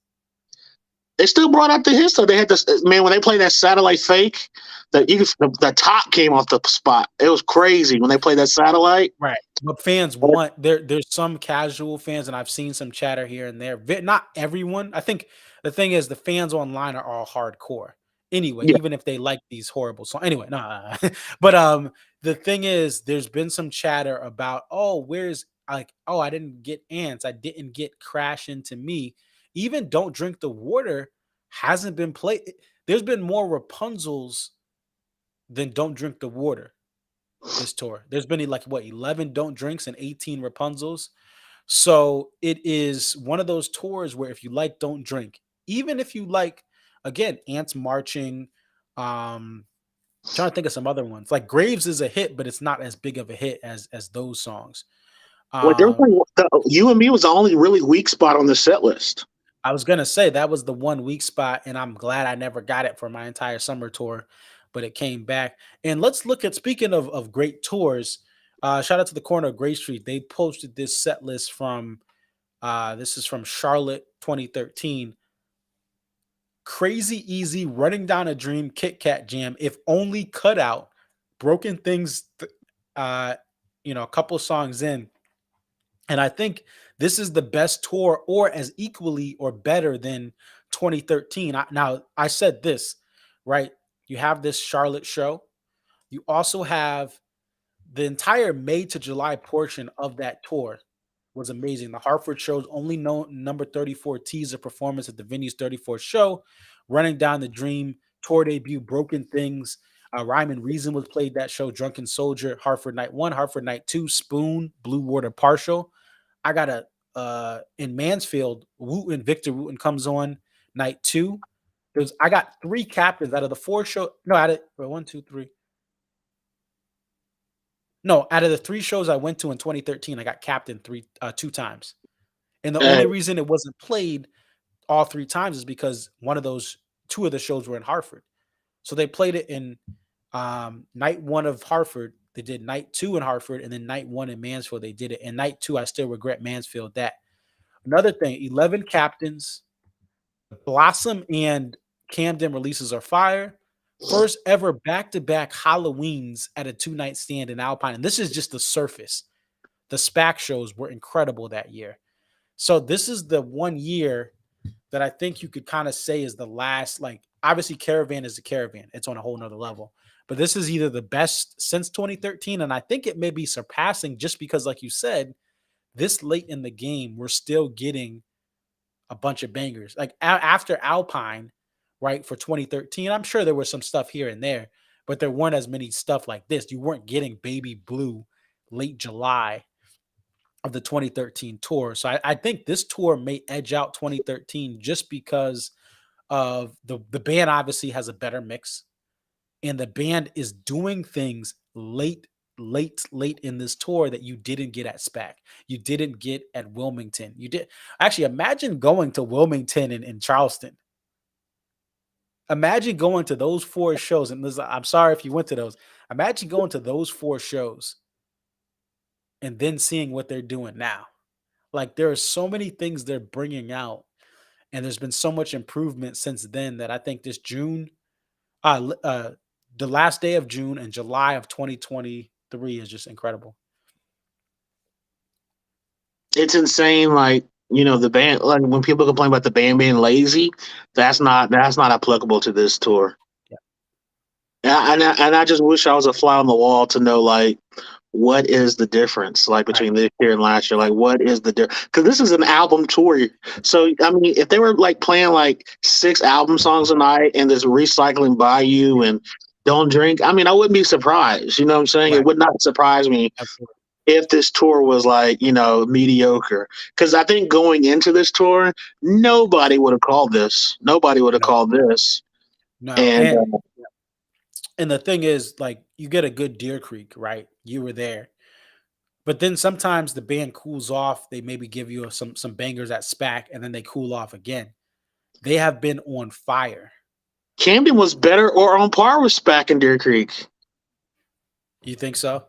They still brought out the hits, though. They had this, man, when they played that Satellite Fake, the top came off the spot. It was crazy when they played that Satellite. Right. But fans want, there's some casual fans, and I've seen some chatter here and there. Not everyone. I think the thing is, the fans online are all hardcore anyway, even if they like these horrible songs. Anyway, no. But the thing is, there's been some chatter about, I didn't get Ants. I didn't get Crash Into Me. Even Don't Drink the Water hasn't been played. There's been more Rapunzels than Don't Drink the Water this tour. There's been 11 Don't Drinks and 18 Rapunzels. So it is one of those tours where if you like Don't Drink, even if you like, again, Ants marching, trying to think of some other ones. Like Graves is a hit, but it's not as big of a hit as those songs. Well, You and Me was the only really weak spot on the set list. I was gonna say that was the one weak spot, and I'm glad I never got it for my entire summer tour, but it came back. And let's look at, speaking of great tours, shout out to the corner of Gray Street. They posted this set list from this is from Charlotte 2013. Crazy Easy, Running Down a Dream, Kit Kat Jam, If Only Cutout, Broken Things, a couple songs in. And I think this is the best tour, or as equally or better than 2013. Now, I said this, right? You have this Charlotte show. You also have the entire May to July portion of that tour was amazing. The Hartford show's only number 34 teaser performance at the venue's 34th show. Running Down the Dream, tour debut, Broken Things. Rhyme and Reason was played that show. Drunken Soldier, Hartford Night 1, Hartford Night 2, Spoon, Blue Water Partial. I got in Mansfield, Victor Wooten comes on night 2. I got 3 captains out of the 4 show. No, out of 1, 2, 3. No, out of the 3 shows I went to in 2013, I got captain 2 times. And the only reason it wasn't played all 3 times is because 2 of the shows were in Hartford. So they played it in night 1 of Hartford. They did night 2 in Hartford, and then night 1 in Mansfield. They did it. And night 2, I still regret Mansfield. That another thing, 11 captains. Blossom and Camden releases are fire. First ever back-to-back Halloweens at a 2-night stand in Alpine. And this is just the surface. The SPAC shows were incredible that year. So this is the one year that I think you could kind of say is the last, like, obviously Caravan is a Caravan. It's on a whole nother level. But this is either the best since 2013, and I think it may be surpassing just because, like you said, this late in the game, we're still getting a bunch of bangers. Like after Alpine, right, for 2013, I'm sure there was some stuff here and there, but there weren't as many stuff like this. You weren't getting Baby Blue late July of the 2013 tour. So I think this tour may edge out 2013 just because of the band obviously has a better mix, and the band is doing things late in this tour that you didn't get at SPAC. You didn't get at Wilmington. You did actually imagine going to Wilmington and Charleston. Imagine going to those 4 shows. And I'm sorry if you went to those. Imagine going to those 4 shows and then seeing what they're doing now. Like, there are so many things they're bringing out, and there's been so much improvement since then that I think this June, the last day of June and July of 2023 is just incredible. It's insane. Like, the band, like when people complain about the band being lazy, that's not applicable to this tour. Yeah. And I just wish I was a fly on the wall to know, like, what is the difference, like, between this year and last year? Like, what is the difference? Because this is an album tour. So, I mean, if they were, like, playing, like, 6 album songs a night and this Recycling by You and Don't Drink, I mean, I wouldn't be surprised. You know what I'm saying? Right. It would not surprise me. Absolutely. If this tour was, like, mediocre. Because I think going into this tour, nobody would have called this. Nobody would have called this. No. And the thing is, like, you get a good Deer Creek, right? You were there. But then sometimes the band cools off. They maybe give you some bangers at SPAC, and then they cool off again. They have been on fire. Camden was better or on par with SPAC and Deer Creek. You think so?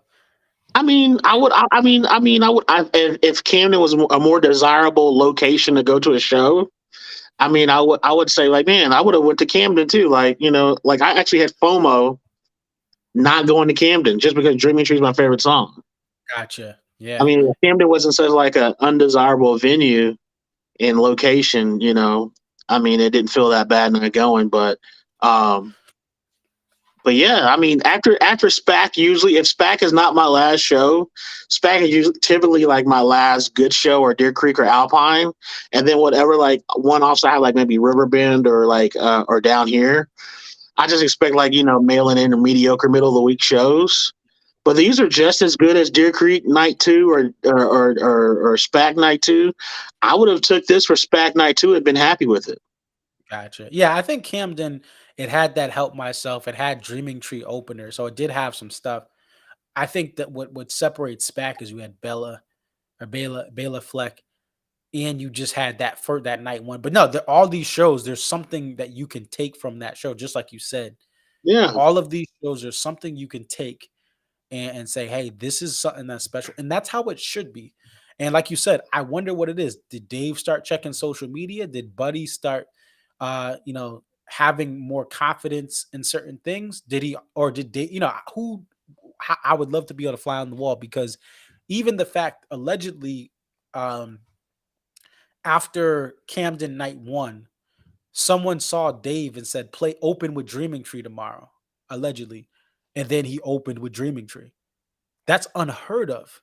I mean, if Camden was a more desirable location to go to a show, I mean, I would say, like, man, I would have went to Camden too. Like, like, I actually had FOMO not going to Camden just because Dreaming Tree is my favorite song. Gotcha. Yeah. I mean, Camden wasn't such like an undesirable venue in location, I mean, it didn't feel that bad not going, but yeah, I mean, after SPAC, usually if SPAC is not my last show, SPAC is typically like my last good show, or Deer Creek or Alpine, and then whatever, like, one-offs I have, like maybe Riverbend or like or Down Here. I just expect, like, mailing in or mediocre middle of the week shows. But these are just as good as Deer Creek night 2 or SPAC night 2. I would have took this for SPAC night 2 and been happy with it. Gotcha. Yeah, I think Camden It had that Help Myself. It had Dreaming Tree opener. So it did have some stuff. I think that what separates SPAC is you had Bela Fleck, and you just had that for that night one. But no, all these shows, there's something that you can take from that show, just like you said. Yeah. All of these shows, there's something you can take and say, hey, this is something that's special. And that's how it should be. And like you said, I wonder what it is. Did Dave start checking social media? Did Buddy start having more confidence in certain things? Did he, or did Dave, I would love to be able to fly on the wall, because even the fact allegedly after Camden night one, someone saw Dave and said, play open with Dreaming Tree tomorrow, allegedly. And then he opened with Dreaming Tree. That's unheard of.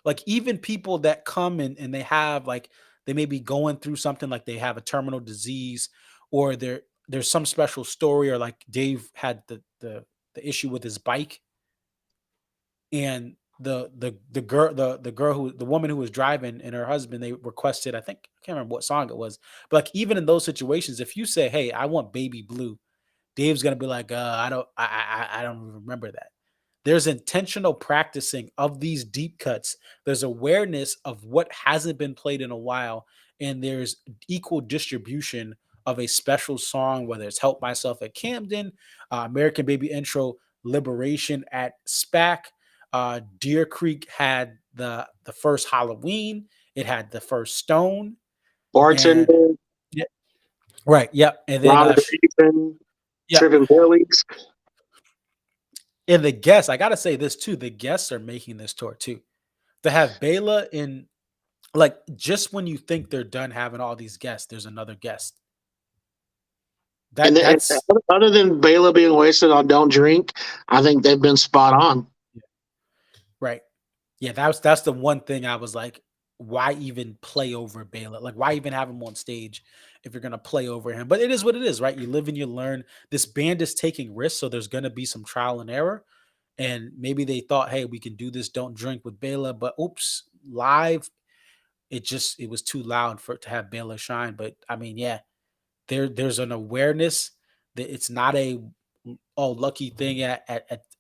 Like, even people that come and they have, like, they may be going through something, like they have a terminal disease, or there's some special story, or like Dave had the issue with his bike, and the woman who was driving and her husband, they requested, I think, I can't remember what song it was, but like, even in those situations, if you say, hey, I want Baby Blue, Dave's gonna be like, I don't remember that. There's intentional practicing of these deep cuts. There's awareness of what hasn't been played in a while, and there's equal distribution of a special song, whether it's Help Myself at Camden, American Baby Intro, Liberation at SPAC. Deer Creek had the first Halloween. It had the first Stone. Bartender. Yeah, right. Yep. And then Tripping Billies. And the guests, I gotta say this too, the guests are making this tour too. To have Bela in, like, just when you think they're done having all these guests, there's another guest. That's other than Bela being wasted on Don't Drink, I think they've been spot on. Right. Yeah, that's the one thing I was like, why even play over Bela? Like, why even have him on stage if you're gonna play over him? But it is what it is, right? You live and you learn. This band is taking risks, so there's gonna be some trial and error. And maybe they thought, hey, we can do this Don't Drink with Bela, but oops, live, it was too loud for it to have Bela shine. But I mean, yeah, there's an awareness that it's not a lucky thing at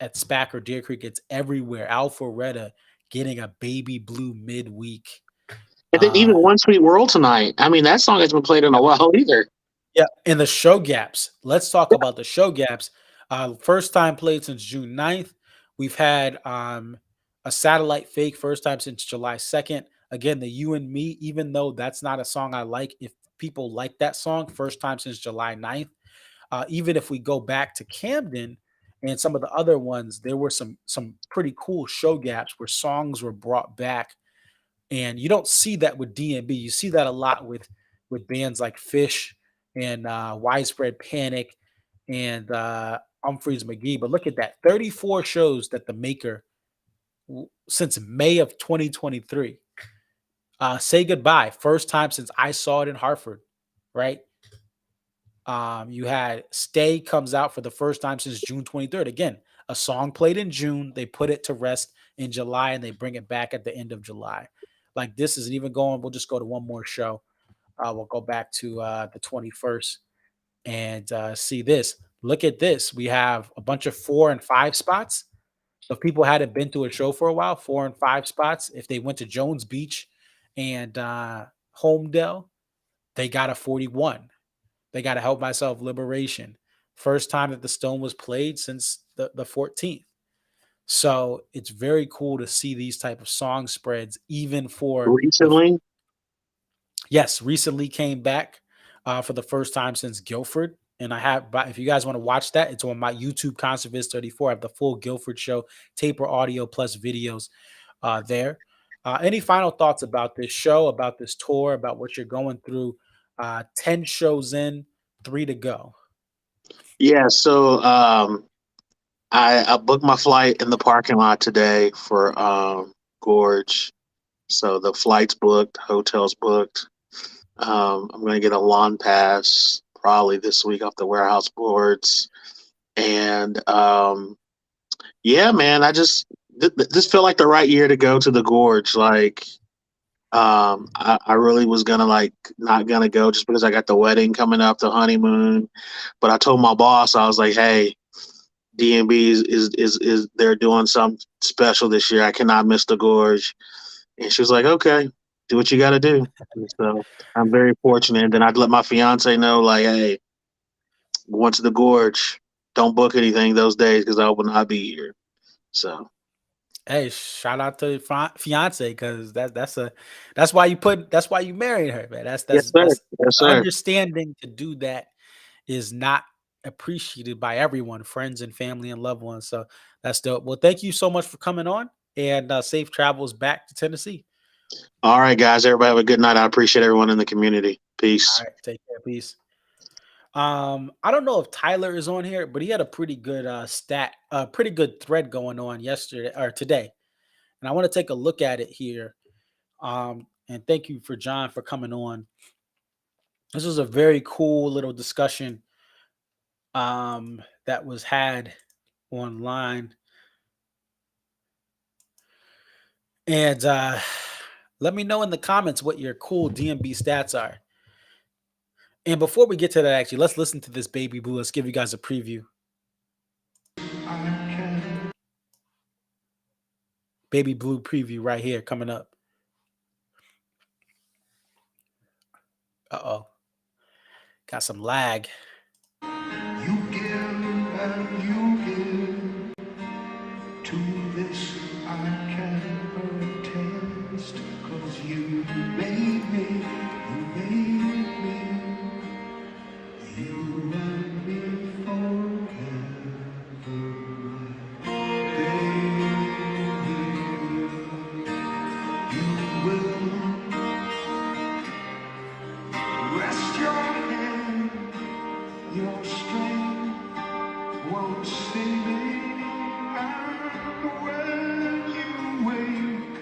SPAC or Deer Creek. It's everywhere. Alpharetta getting a Baby Blue midweek. And then even One Sweet World tonight. I mean, that song hasn't been played in a while either. Yeah, and the show gaps. Let's talk about the show gaps. First time played since June 9th. We've had a Satellite Fake, first time since July 2nd. Again, the You and Me, even though that's not a song I like, if people like that song, first time since July 9th. Even if we go back to Camden and some of the other ones, there were some pretty cool show gaps where songs were brought back. And you don't see that with DMB. You see that a lot with bands like Fish and Widespread Panic and Humphreys McGee. But look at that, 34 shows that the Maker since May of 2023. Say Goodbye, first time since I Saw It in Hartford, right? You had Stay comes out for the first time since June 23rd. Again, a song played in June, they put it to rest in July, and they bring it back at the end of July. Like, this isn't even going. We'll just go to one more show. We'll go back to the 21st and see this. Look at this. We have a bunch of 4 and 5 spots. So if people hadn't been to a show for a while, 4 and 5 spots. If they went to Jones Beach and Homedale, they got a 41. They got to Help Myself, Liberation. First time that the Stone was played since the 14th. So it's very cool to see these type of song spreads, even for recently. Yes, recently came back for the first time since Gilford. And I have, if you guys want to watch that, it's on my YouTube, Concertviz 34. I have the full Gilford show, taper audio plus videos there. Any final thoughts about this show, about this tour, about what you're going through? 10 shows in, 3 to go. Yeah, so I booked my flight in the parking lot today for Gorge. So the flight's booked, hotel's booked. I'm going to get a lawn pass probably this week off the warehouse boards. And yeah, man, I just this felt like the right year to go to the Gorge. Like, I really was gonna not gonna go just because I got the wedding coming up, the honeymoon. But I told my boss, I was like, "Hey, DMB is they're doing something special this year. I cannot miss the Gorge." And she was like, "Okay, do what you got to do." And so I'm very fortunate. And then I'd let my fiance know, like, "Hey, going to the Gorge. Don't book anything those days because I will not be here." So Hey, shout out to fiance because that's why you married her, man. That's yes, that's sir. that's Yes, sir. understanding to do that is not appreciated by everyone, friends and family and loved ones. So that's dope. Well, thank you so much for coming on, and safe travels back to Tennessee. All right, guys. Everybody have a good night. I appreciate everyone in the community. Peace. All right, take care, peace. I don't know if Tyler is on here, but he had a pretty good pretty good thread going on yesterday or today, and I want to take a look at it here. And thank you for John for coming on. This was a very cool little discussion that was had online. And let me know in the comments what your cool DMB stats are. And before we get to that, actually, let's listen to this Baby Blue. Let's give you guys a preview. Baby Blue preview right here coming up. Uh-oh. Got some lag. You give and you give. To this I can attest, 'cause you made me, you made me, you and me forever, baby. You will rest your hand, your strength won't save me. And when you wake,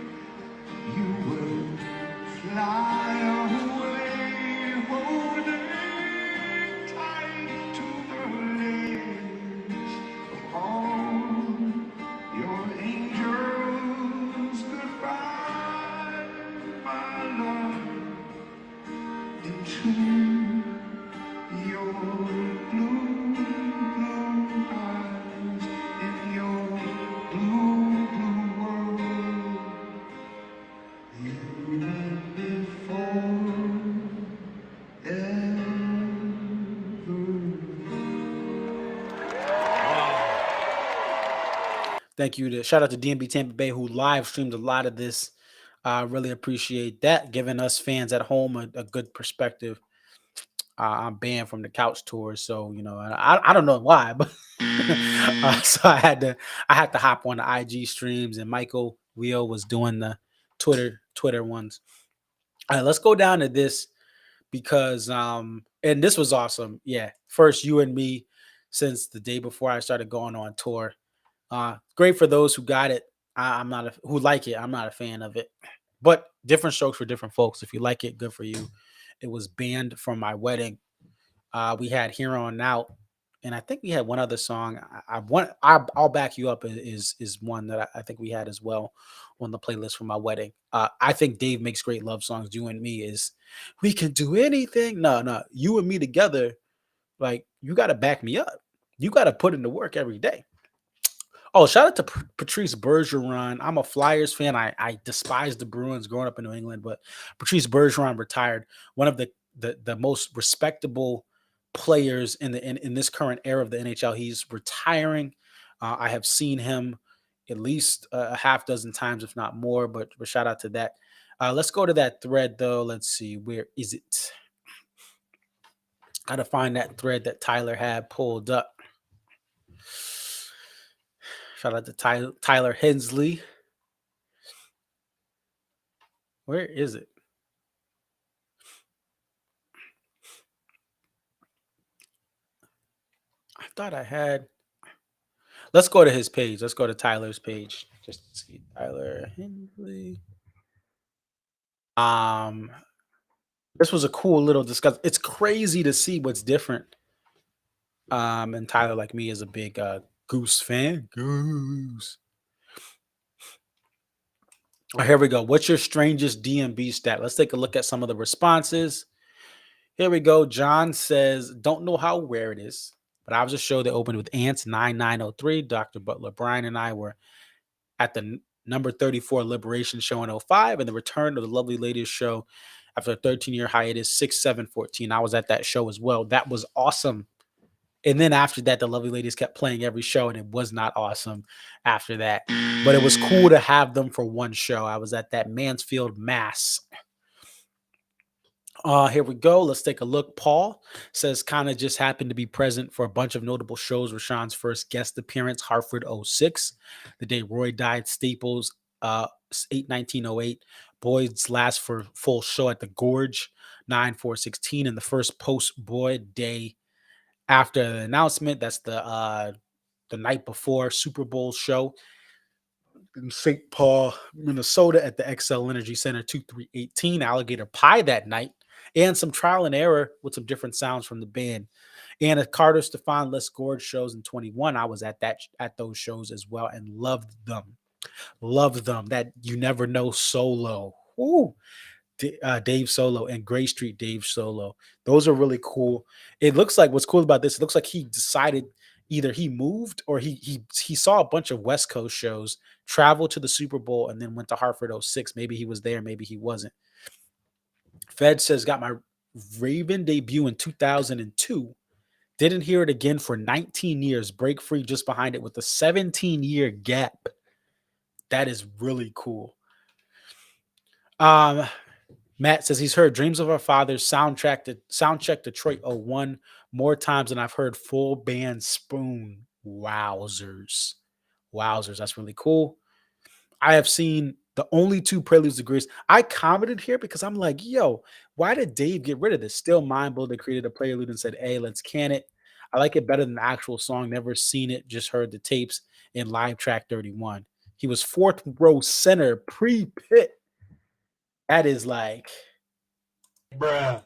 you will fly away, holding tight to the legs upon your angels. Goodbye, my love, into your blue, blue eyes, in your blue, blue world, you and me Thank you to shout out to DMB Tampa Bay who live streamed a lot of this. I really appreciate that, giving us fans at home a good perspective. I'm banned from the couch tour, so I don't know why, but so I had to hop on the IG streams, and Michael Wheel was doing the Twitter ones. All right, let's go down to this because and this was awesome. Yeah, first you and me since the day before I started going on tour. Great for those who got it. I'm not who like it. I'm not a fan of it, but different strokes for different folks. If you like it, good for you. It was banned from my wedding. We had Here On Out, and I think we had one other song. I'll back you up. Is one that I think we had as well on the playlist for my wedding. I think Dave makes great love songs. You and Me is We Can Do Anything. No, you and me together. Like you got to back me up. You got to put in the work every day. Oh, shout out to Patrice Bergeron. I'm a Flyers fan. I despise the Bruins growing up in New England, but Patrice Bergeron retired. One of the most respectable players in this current era of the NHL. He's retiring. I have seen him at least a half dozen times, if not more. But shout out to that. Let's go to that thread though. Let's see, where is it? Got to find that thread that Tyler had pulled up. Shout out to Tyler Hensley. Where is it? I thought I had. Let's go to his page. Let's go to Tyler's page. Just to see Tyler Hensley. This was a cool little discussion. It's crazy to see what's different. And Tyler, like me, is a big Goose fan. Goose. Here we go. What's your strangest DMB stat? Let's take a look at some of the responses. Here we go. John says, don't know how rare it is, but I was a show that opened with Ants 9903. Dr. Butler Brian and I were at the number 34 Liberation show in 05 and the return of the Lovely Ladies show after a 13-year hiatus, 6/7/14. I was at that show as well. That was awesome. And then after that, the Lovely Ladies kept playing every show, and it was not awesome after that. But it was cool to have them for one show. I was at that Mansfield, Mass. Here we go. Let's take a look. Paul says, kind of just happened to be present for a bunch of notable shows. Rashawn's first guest appearance, Hartford 06. The day Roy died, Staples, 8/19/08. Boyd's last for full show at the Gorge, 9/4/16. And the first post-Boyd day after the announcement, that's the night before Super Bowl show in St. Paul, Minnesota at the XL Energy Center, 2/3/18. Alligator Pie that night, and some trial and error with some different sounds from the band. And at Carter Stefan Les Gorge shows in 21, I was at those shows as well and loved them. Loved them. That You Never Know solo. Ooh. Dave Solo and Gray Street Dave Solo. Those are really cool. It looks like what's cool about this, it looks like he decided either he moved or he saw a bunch of West Coast shows, traveled to the Super Bowl, and then went to Hartford 06. Maybe he was there, maybe he wasn't. Fed says, got my Raven debut in 2002. Didn't hear it again for 19 years. Break Free just behind it with a 17-year gap. That is really cool. Matt says he's heard Dreams of Our Fathers Soundcheck Detroit 01 more times than I've heard full band Spoon. Wowzers. That's really cool. I have seen the only two Preludes to Grace. I commented here because I'm like, yo, why did Dave get rid of this? Still mind blown. They created a prelude and said, hey, let's can it. I like it better than the actual song. Never seen it, just heard the tapes in live track 31. He was fourth row center pre-pit. That is like, bruh.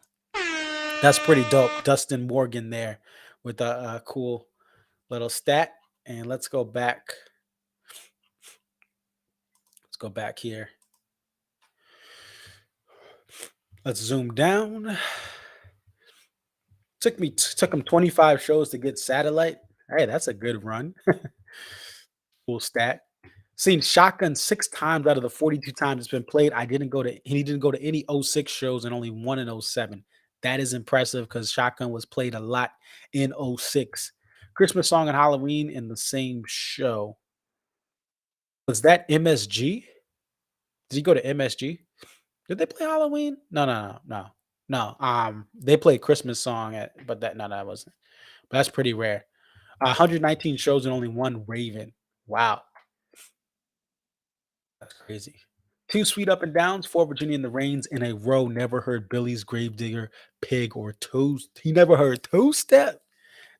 That's pretty dope. Dustin Morgan there with a cool little stat. And let's go back. Let's go back here. Let's zoom down. Took him 25 shows to get Satellite. Hey, that's a good run. Cool stat. Seen Shotgun 6 times out of the 42 times it's been played. He didn't go to any 06 shows and only one in 07. That is impressive because Shotgun was played a lot in 06. Christmas Song and Halloween in the same show. Was that MSG? Did he go to MSG? Did they play Halloween? No. They played Christmas Song but that wasn't. But that's pretty rare. 119 shows and only one Raven. Wow. That's crazy. 2 Sweet Up and Downs, 4 Virginia in the Rains in a row. Never heard Billy's Gravedigger, Pig, or Toast. He never heard Two Step.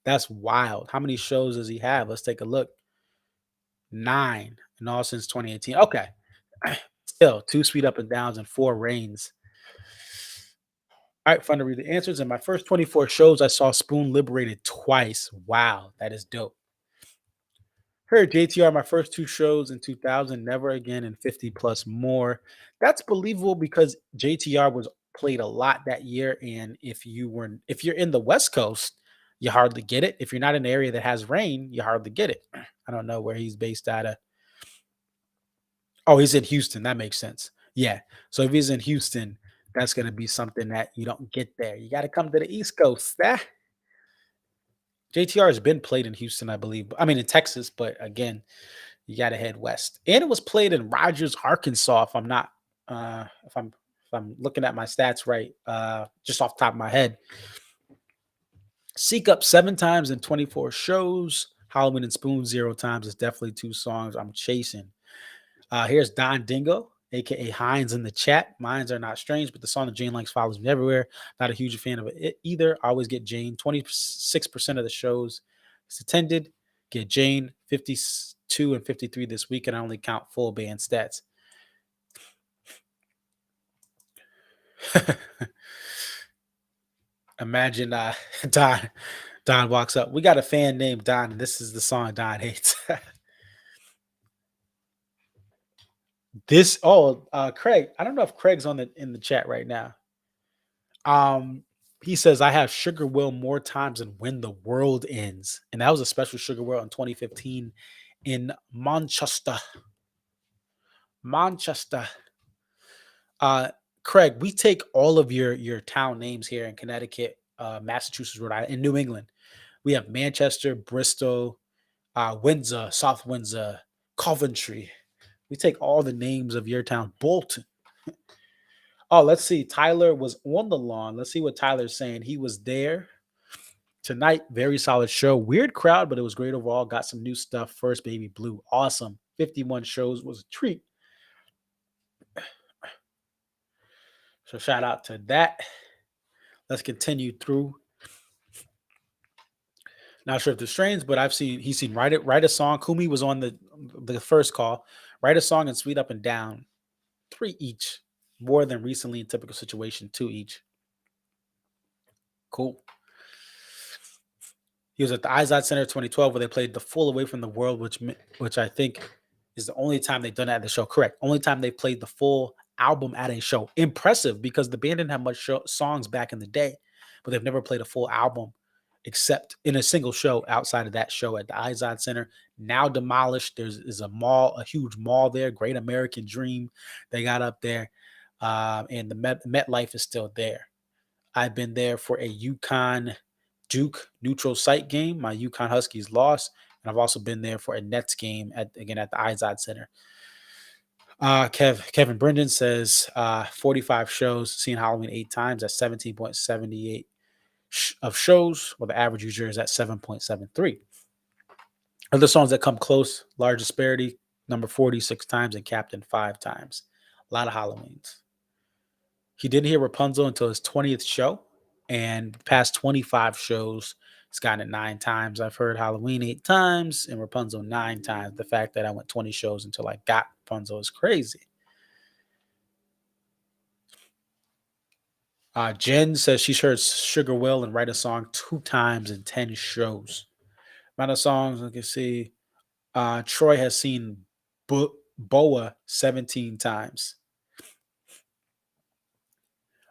That's wild. How many shows does he have? Let's take a look. 9 in all since 2018. Okay. Still 2 Sweet Up and Downs and 4 Rains. All right, fun to read the answers. In my first 24 shows, I saw Spoon Liberated twice. Wow, that is dope. Heard JTR my first 2 shows in 2000, Never Again, and 50 plus more. That's believable because JTR was played a lot that year, and if you're in the West Coast, you hardly get it. If you're not in an area that has rain, you hardly get it. I don't know where he's based out of. Oh, he's in Houston. That makes sense. Yeah. So if he's in Houston, that's going to be something that you don't get there. You got to come to the East Coast. JTR has been played in Houston, I believe. I mean, in Texas, but again, you got to head west. And it was played in Rogers, Arkansas. If I'm looking at my stats right, just off the top of my head. Seek Up 7 times in 24 shows. Halloween and Spoon 0 times. It's definitely 2 songs I'm chasing. Here's Don Dingo, aka Hines, in the chat. Mines are not strange, but the song that Jane likes follows me everywhere. Not a huge fan of it either. I always get Jane. 26% of the shows it's attended. Get Jane. 52 and 53 this week, and I only count full band stats. Imagine Don walks up. We got a fan named Don, and this is the song Don hates. Craig. I don't know if Craig's in the chat right now. He says I have Sugar Will more times than When the World Ends, and that was a special Sugar Will in 2015 in Manchester. Craig, we take all of your town names here in Connecticut, Massachusetts, Rhode Island, and New England. We have Manchester, Bristol, Windsor, South Windsor, Coventry. We take all the names of your town. Bolton. Oh, let's see. Tyler was on the lawn. Let's see what Tyler's saying. He was there tonight. Very solid show. Weird crowd, but it was great overall. Got some new stuff. First Baby Blue. Awesome. 51 shows was a treat. So shout out to that. Let's continue through. Not sure if it's strange, but he's seen write a song. Kumi was on the first call. Write a song and Sweet Up and Down. 3 each. More than recently in Typical Situation. 2 each. Cool. He was at the Izod Center 2012 where they played The Full Away from the World, which I think is the only time they've done that at the show. Correct. Only time they played the full album at a show. Impressive, because the band didn't have much songs back in the day, but they've never played a full album except in a single show outside of that show at the Izod Center. Now demolished. There's a mall, a huge mall there. Great American Dream they got up there. And the MetLife is still there. I've been there for a UConn Duke neutral site game. My UConn Huskies lost. And I've also been there for a Nets game at the Izod Center. Kevin Brendan says 45 shows, seen Halloween 8 times at 17.78 of shows, where the average user is at 7.73. Other songs that come close: Large Disparity, number 46 times, and Captain 5 times. A lot of Halloweens. He didn't hear Rapunzel until his 20th show, and past 25 shows, he's gotten it 9 times. I've heard Halloween 8 times and Rapunzel 9 times. The fact that I went 20 shows until I got Rapunzel is crazy. Jen says she's heard Sugar Will and Write a Song 2 times in 10 shows. Amount of songs, I can see. Troy has seen Boa 17 times.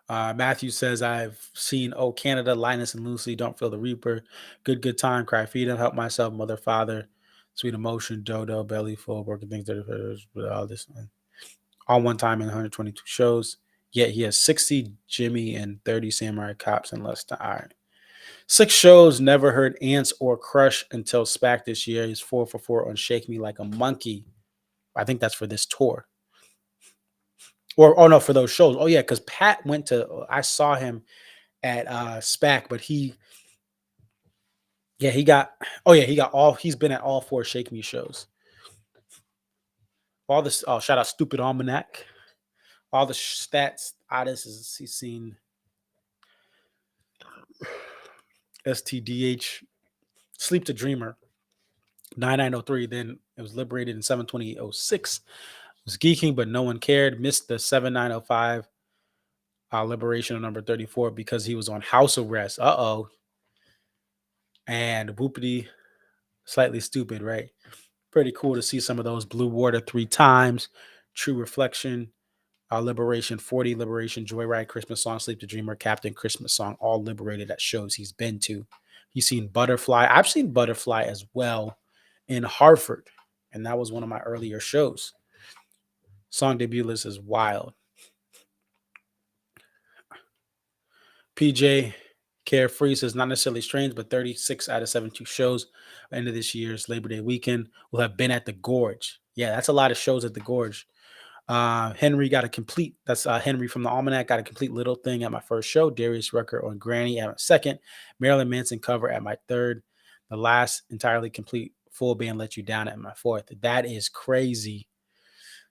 Matthew says, I've seen Oh Canada, Linus and Lucy, Don't Feel the Reaper, Good Time, Cry Freedom, Help Myself, Mother, Father, Sweet Emotion, Dodo, Belly Full, Working Things, all this. All one time in 122 shows. Yet he has 60 Jimmy and 30 Samurai Cops and less to iron. 6 shows, never heard Ants or Crush until SPAC this year. He's 4 for 4 on Shake Me Like a Monkey. I think that's for this tour. Or, no, for those shows. Oh, yeah, because Pat I saw him at SPAC, but he's been at all 4 Shake Me shows. All this, shout out Stupid Almanac. All the stats, he's seen STDH, Sleep to Dreamer, 9903. Then it was liberated in 72806. It was geeking, but no one cared. Missed the 7905 liberation of number 34 because he was on house arrest. And Whoopity, slightly stupid, right? Pretty cool to see some of those. Blue Water 3 times. True Reflection. Liberation, 40, Liberation, Joyride, Christmas Song, Sleep to Dreamer, Captain, Christmas Song, all liberated at shows he's been to. He's seen Butterfly. I've seen Butterfly as well in Hartford, and that was one of my earlier shows. Song debut list is wild. PJ Carefree says, not necessarily strange, but 36 out of 72 shows end of this year's Labor Day weekend will have been at the Gorge. Yeah, that's a lot of shows at the Gorge. Henry got a complete, that's Henry from the Almanac, got a complete Little Thing at my first show. Darius Rucker on Granny at my second. Marilyn Manson cover at my third. The last entirely complete full band Let You Down at my fourth. That is crazy.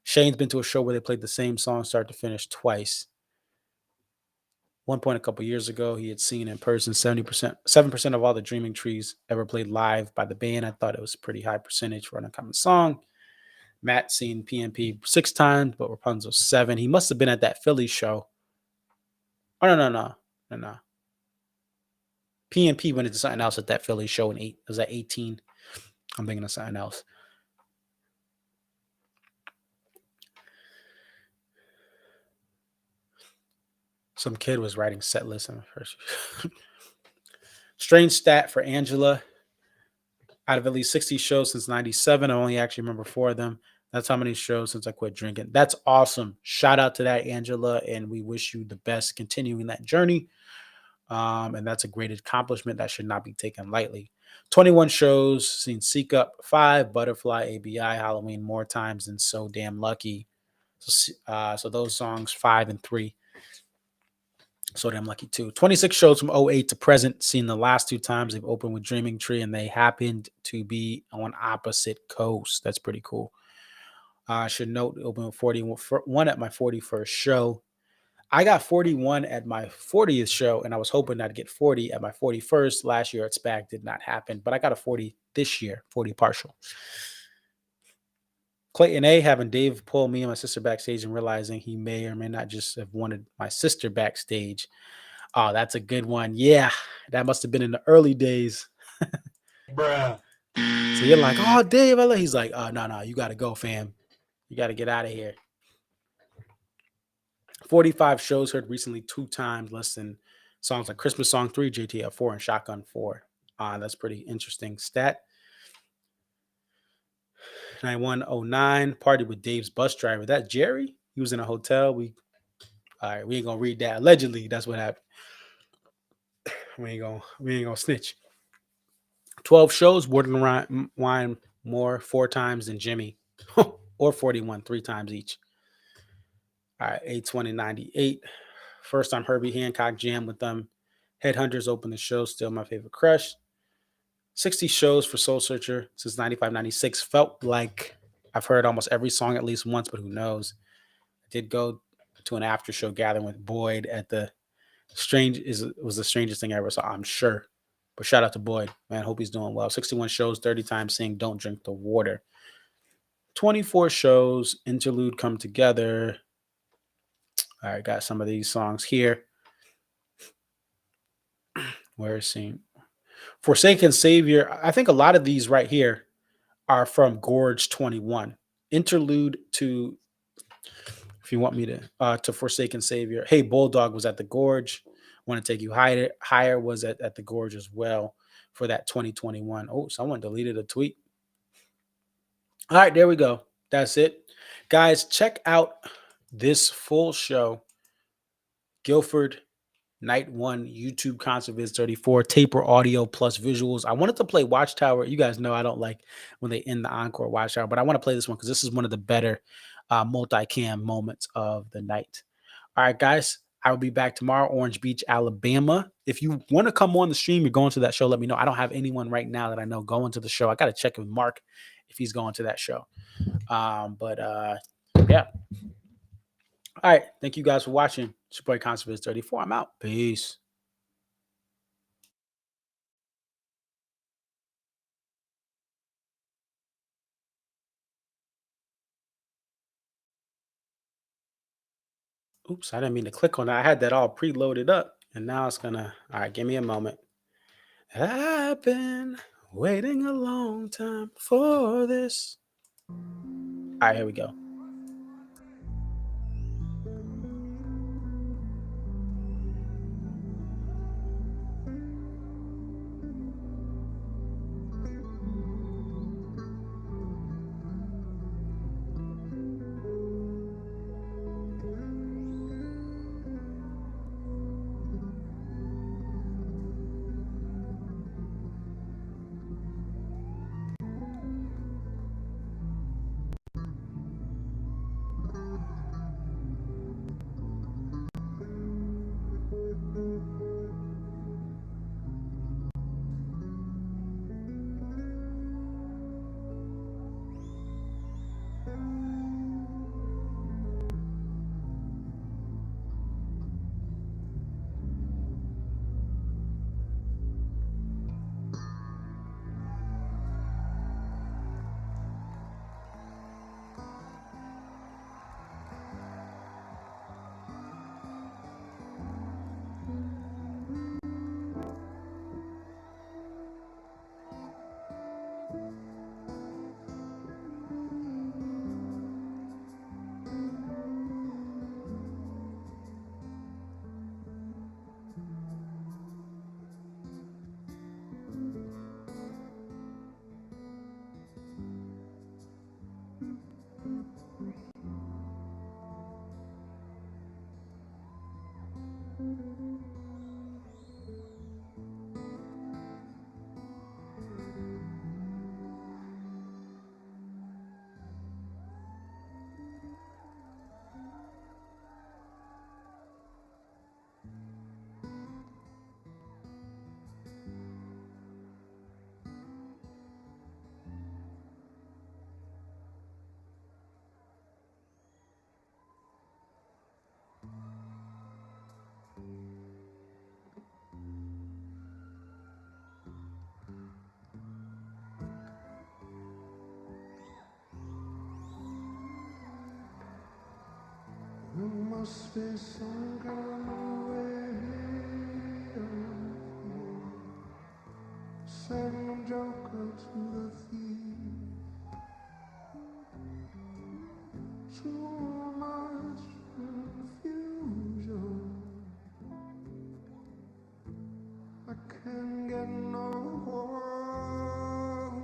Shane's been to a show where they played the same song start to finish twice. One point a couple years ago, he had seen in person 7% of all the Dreaming Trees ever played live by the band. I thought it was a pretty high percentage for an uncommon song. Matt seen PNP 6 times, but Rapunzel 7. He must have been at that Philly show. Oh, no. PNP went into something else at that Philly show in 8. It was at 18. I'm thinking of something else. Some kid was writing set list on the first. Strange stat for Angela. Out of at least 60 shows since 97, I only actually remember 4 of them. That's how many shows since I quit drinking. That's awesome. Shout out to that, Angela, and we wish you the best continuing that journey. And that's a great accomplishment that should not be taken lightly. 21 shows, seen Seek Up 5, Butterfly, ABI, Halloween more times than So Damn Lucky. So those songs 5 and 3. So Damn Lucky 2. 26 shows from 08 to present. Seen the last 2 times they've opened with Dreaming Tree, and they happened to be on opposite coasts. That's pretty cool. I should note, opened with 41 at my 41st show. I got 41 at my 40th show, and I was hoping I'd get 40 at my 41st. Last year at SPAC did not happen, but I got a 40 this year, 40 partial. Clayton A, having Dave pull me and my sister backstage and realizing he may or may not just have wanted my sister backstage. Oh, that's a good one. Yeah, that must have been in the early days. Bruh. So you're like, oh, Dave. He's like, oh, no, you got to go, fam. You got to get out of here. 45 shows heard recently 2 times, less than songs like Christmas Song 3, JTF 4, and Shotgun 4. That's pretty interesting stat. 9109, party with Dave's bus driver. That Jerry? He was in a hotel. We ain't gonna read that. Allegedly, that's what happened. We ain't gonna snitch. 12 shows, Warden Wine more 4 times than Jimmy. Or 41, 3 times each. All right, 82098. First time Herbie Hancock jam with them. Headhunters opened the show, still my favorite crush. 60 shows for Soul Searcher since 95, 96. Felt like I've heard almost every song at least once, but who knows. I did go to an after show gathering with Boyd at the was the strangest thing I ever saw, I'm sure. But shout out to Boyd. Man, hope he's doing well. 61 shows, 30 times saying don't drink the water. 24 shows, interlude come together. All right, got some of these songs here. Where is seeing Forsaken Savior? I think a lot of these right here are from Gorge 21. Interlude to, if you want me to Forsaken Savior. Hey, Bulldog was at the Gorge. Want to Take You Higher was at the Gorge as well for that 2021. Oh, someone deleted a tweet. All right, there we go. That's it. Guys, check out this full show. Gilford Night 1 YouTube Concert Viz 34, taper audio plus visuals. I wanted to play Watchtower. You guys know I don't like when they end the encore Watchtower, but I want to play this one because this is one of the better multicam moments of the night. All right, guys, I will be back tomorrow, Orange Beach, Alabama. If you want to come on the stream, you're going to that show, let me know. I don't have anyone right now that I know going to the show. I got to check with Mark if he's going to that show. Yeah. All right. Thank you guys for watching. It's your boy Concert Viz 34. I'm out. Peace. Oops, I didn't mean to click on that. I had that all preloaded up, and now it's gonna. All right, give me a moment. I've been waiting a long time for this. All right, here we go. There must be some kind of way send the joker to the thief. Too much confusion. I can't get no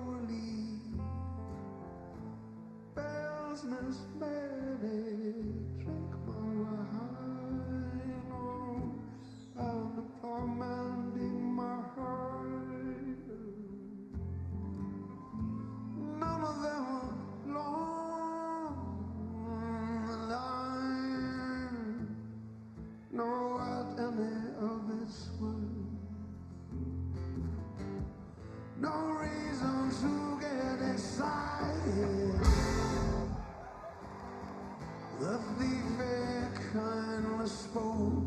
relief. Bells miss Betty, drink my wine. Oh, and the torment in my heart. None of them are long line. Know what any of it's worth. No reason to get excited. The thief kindly spoke.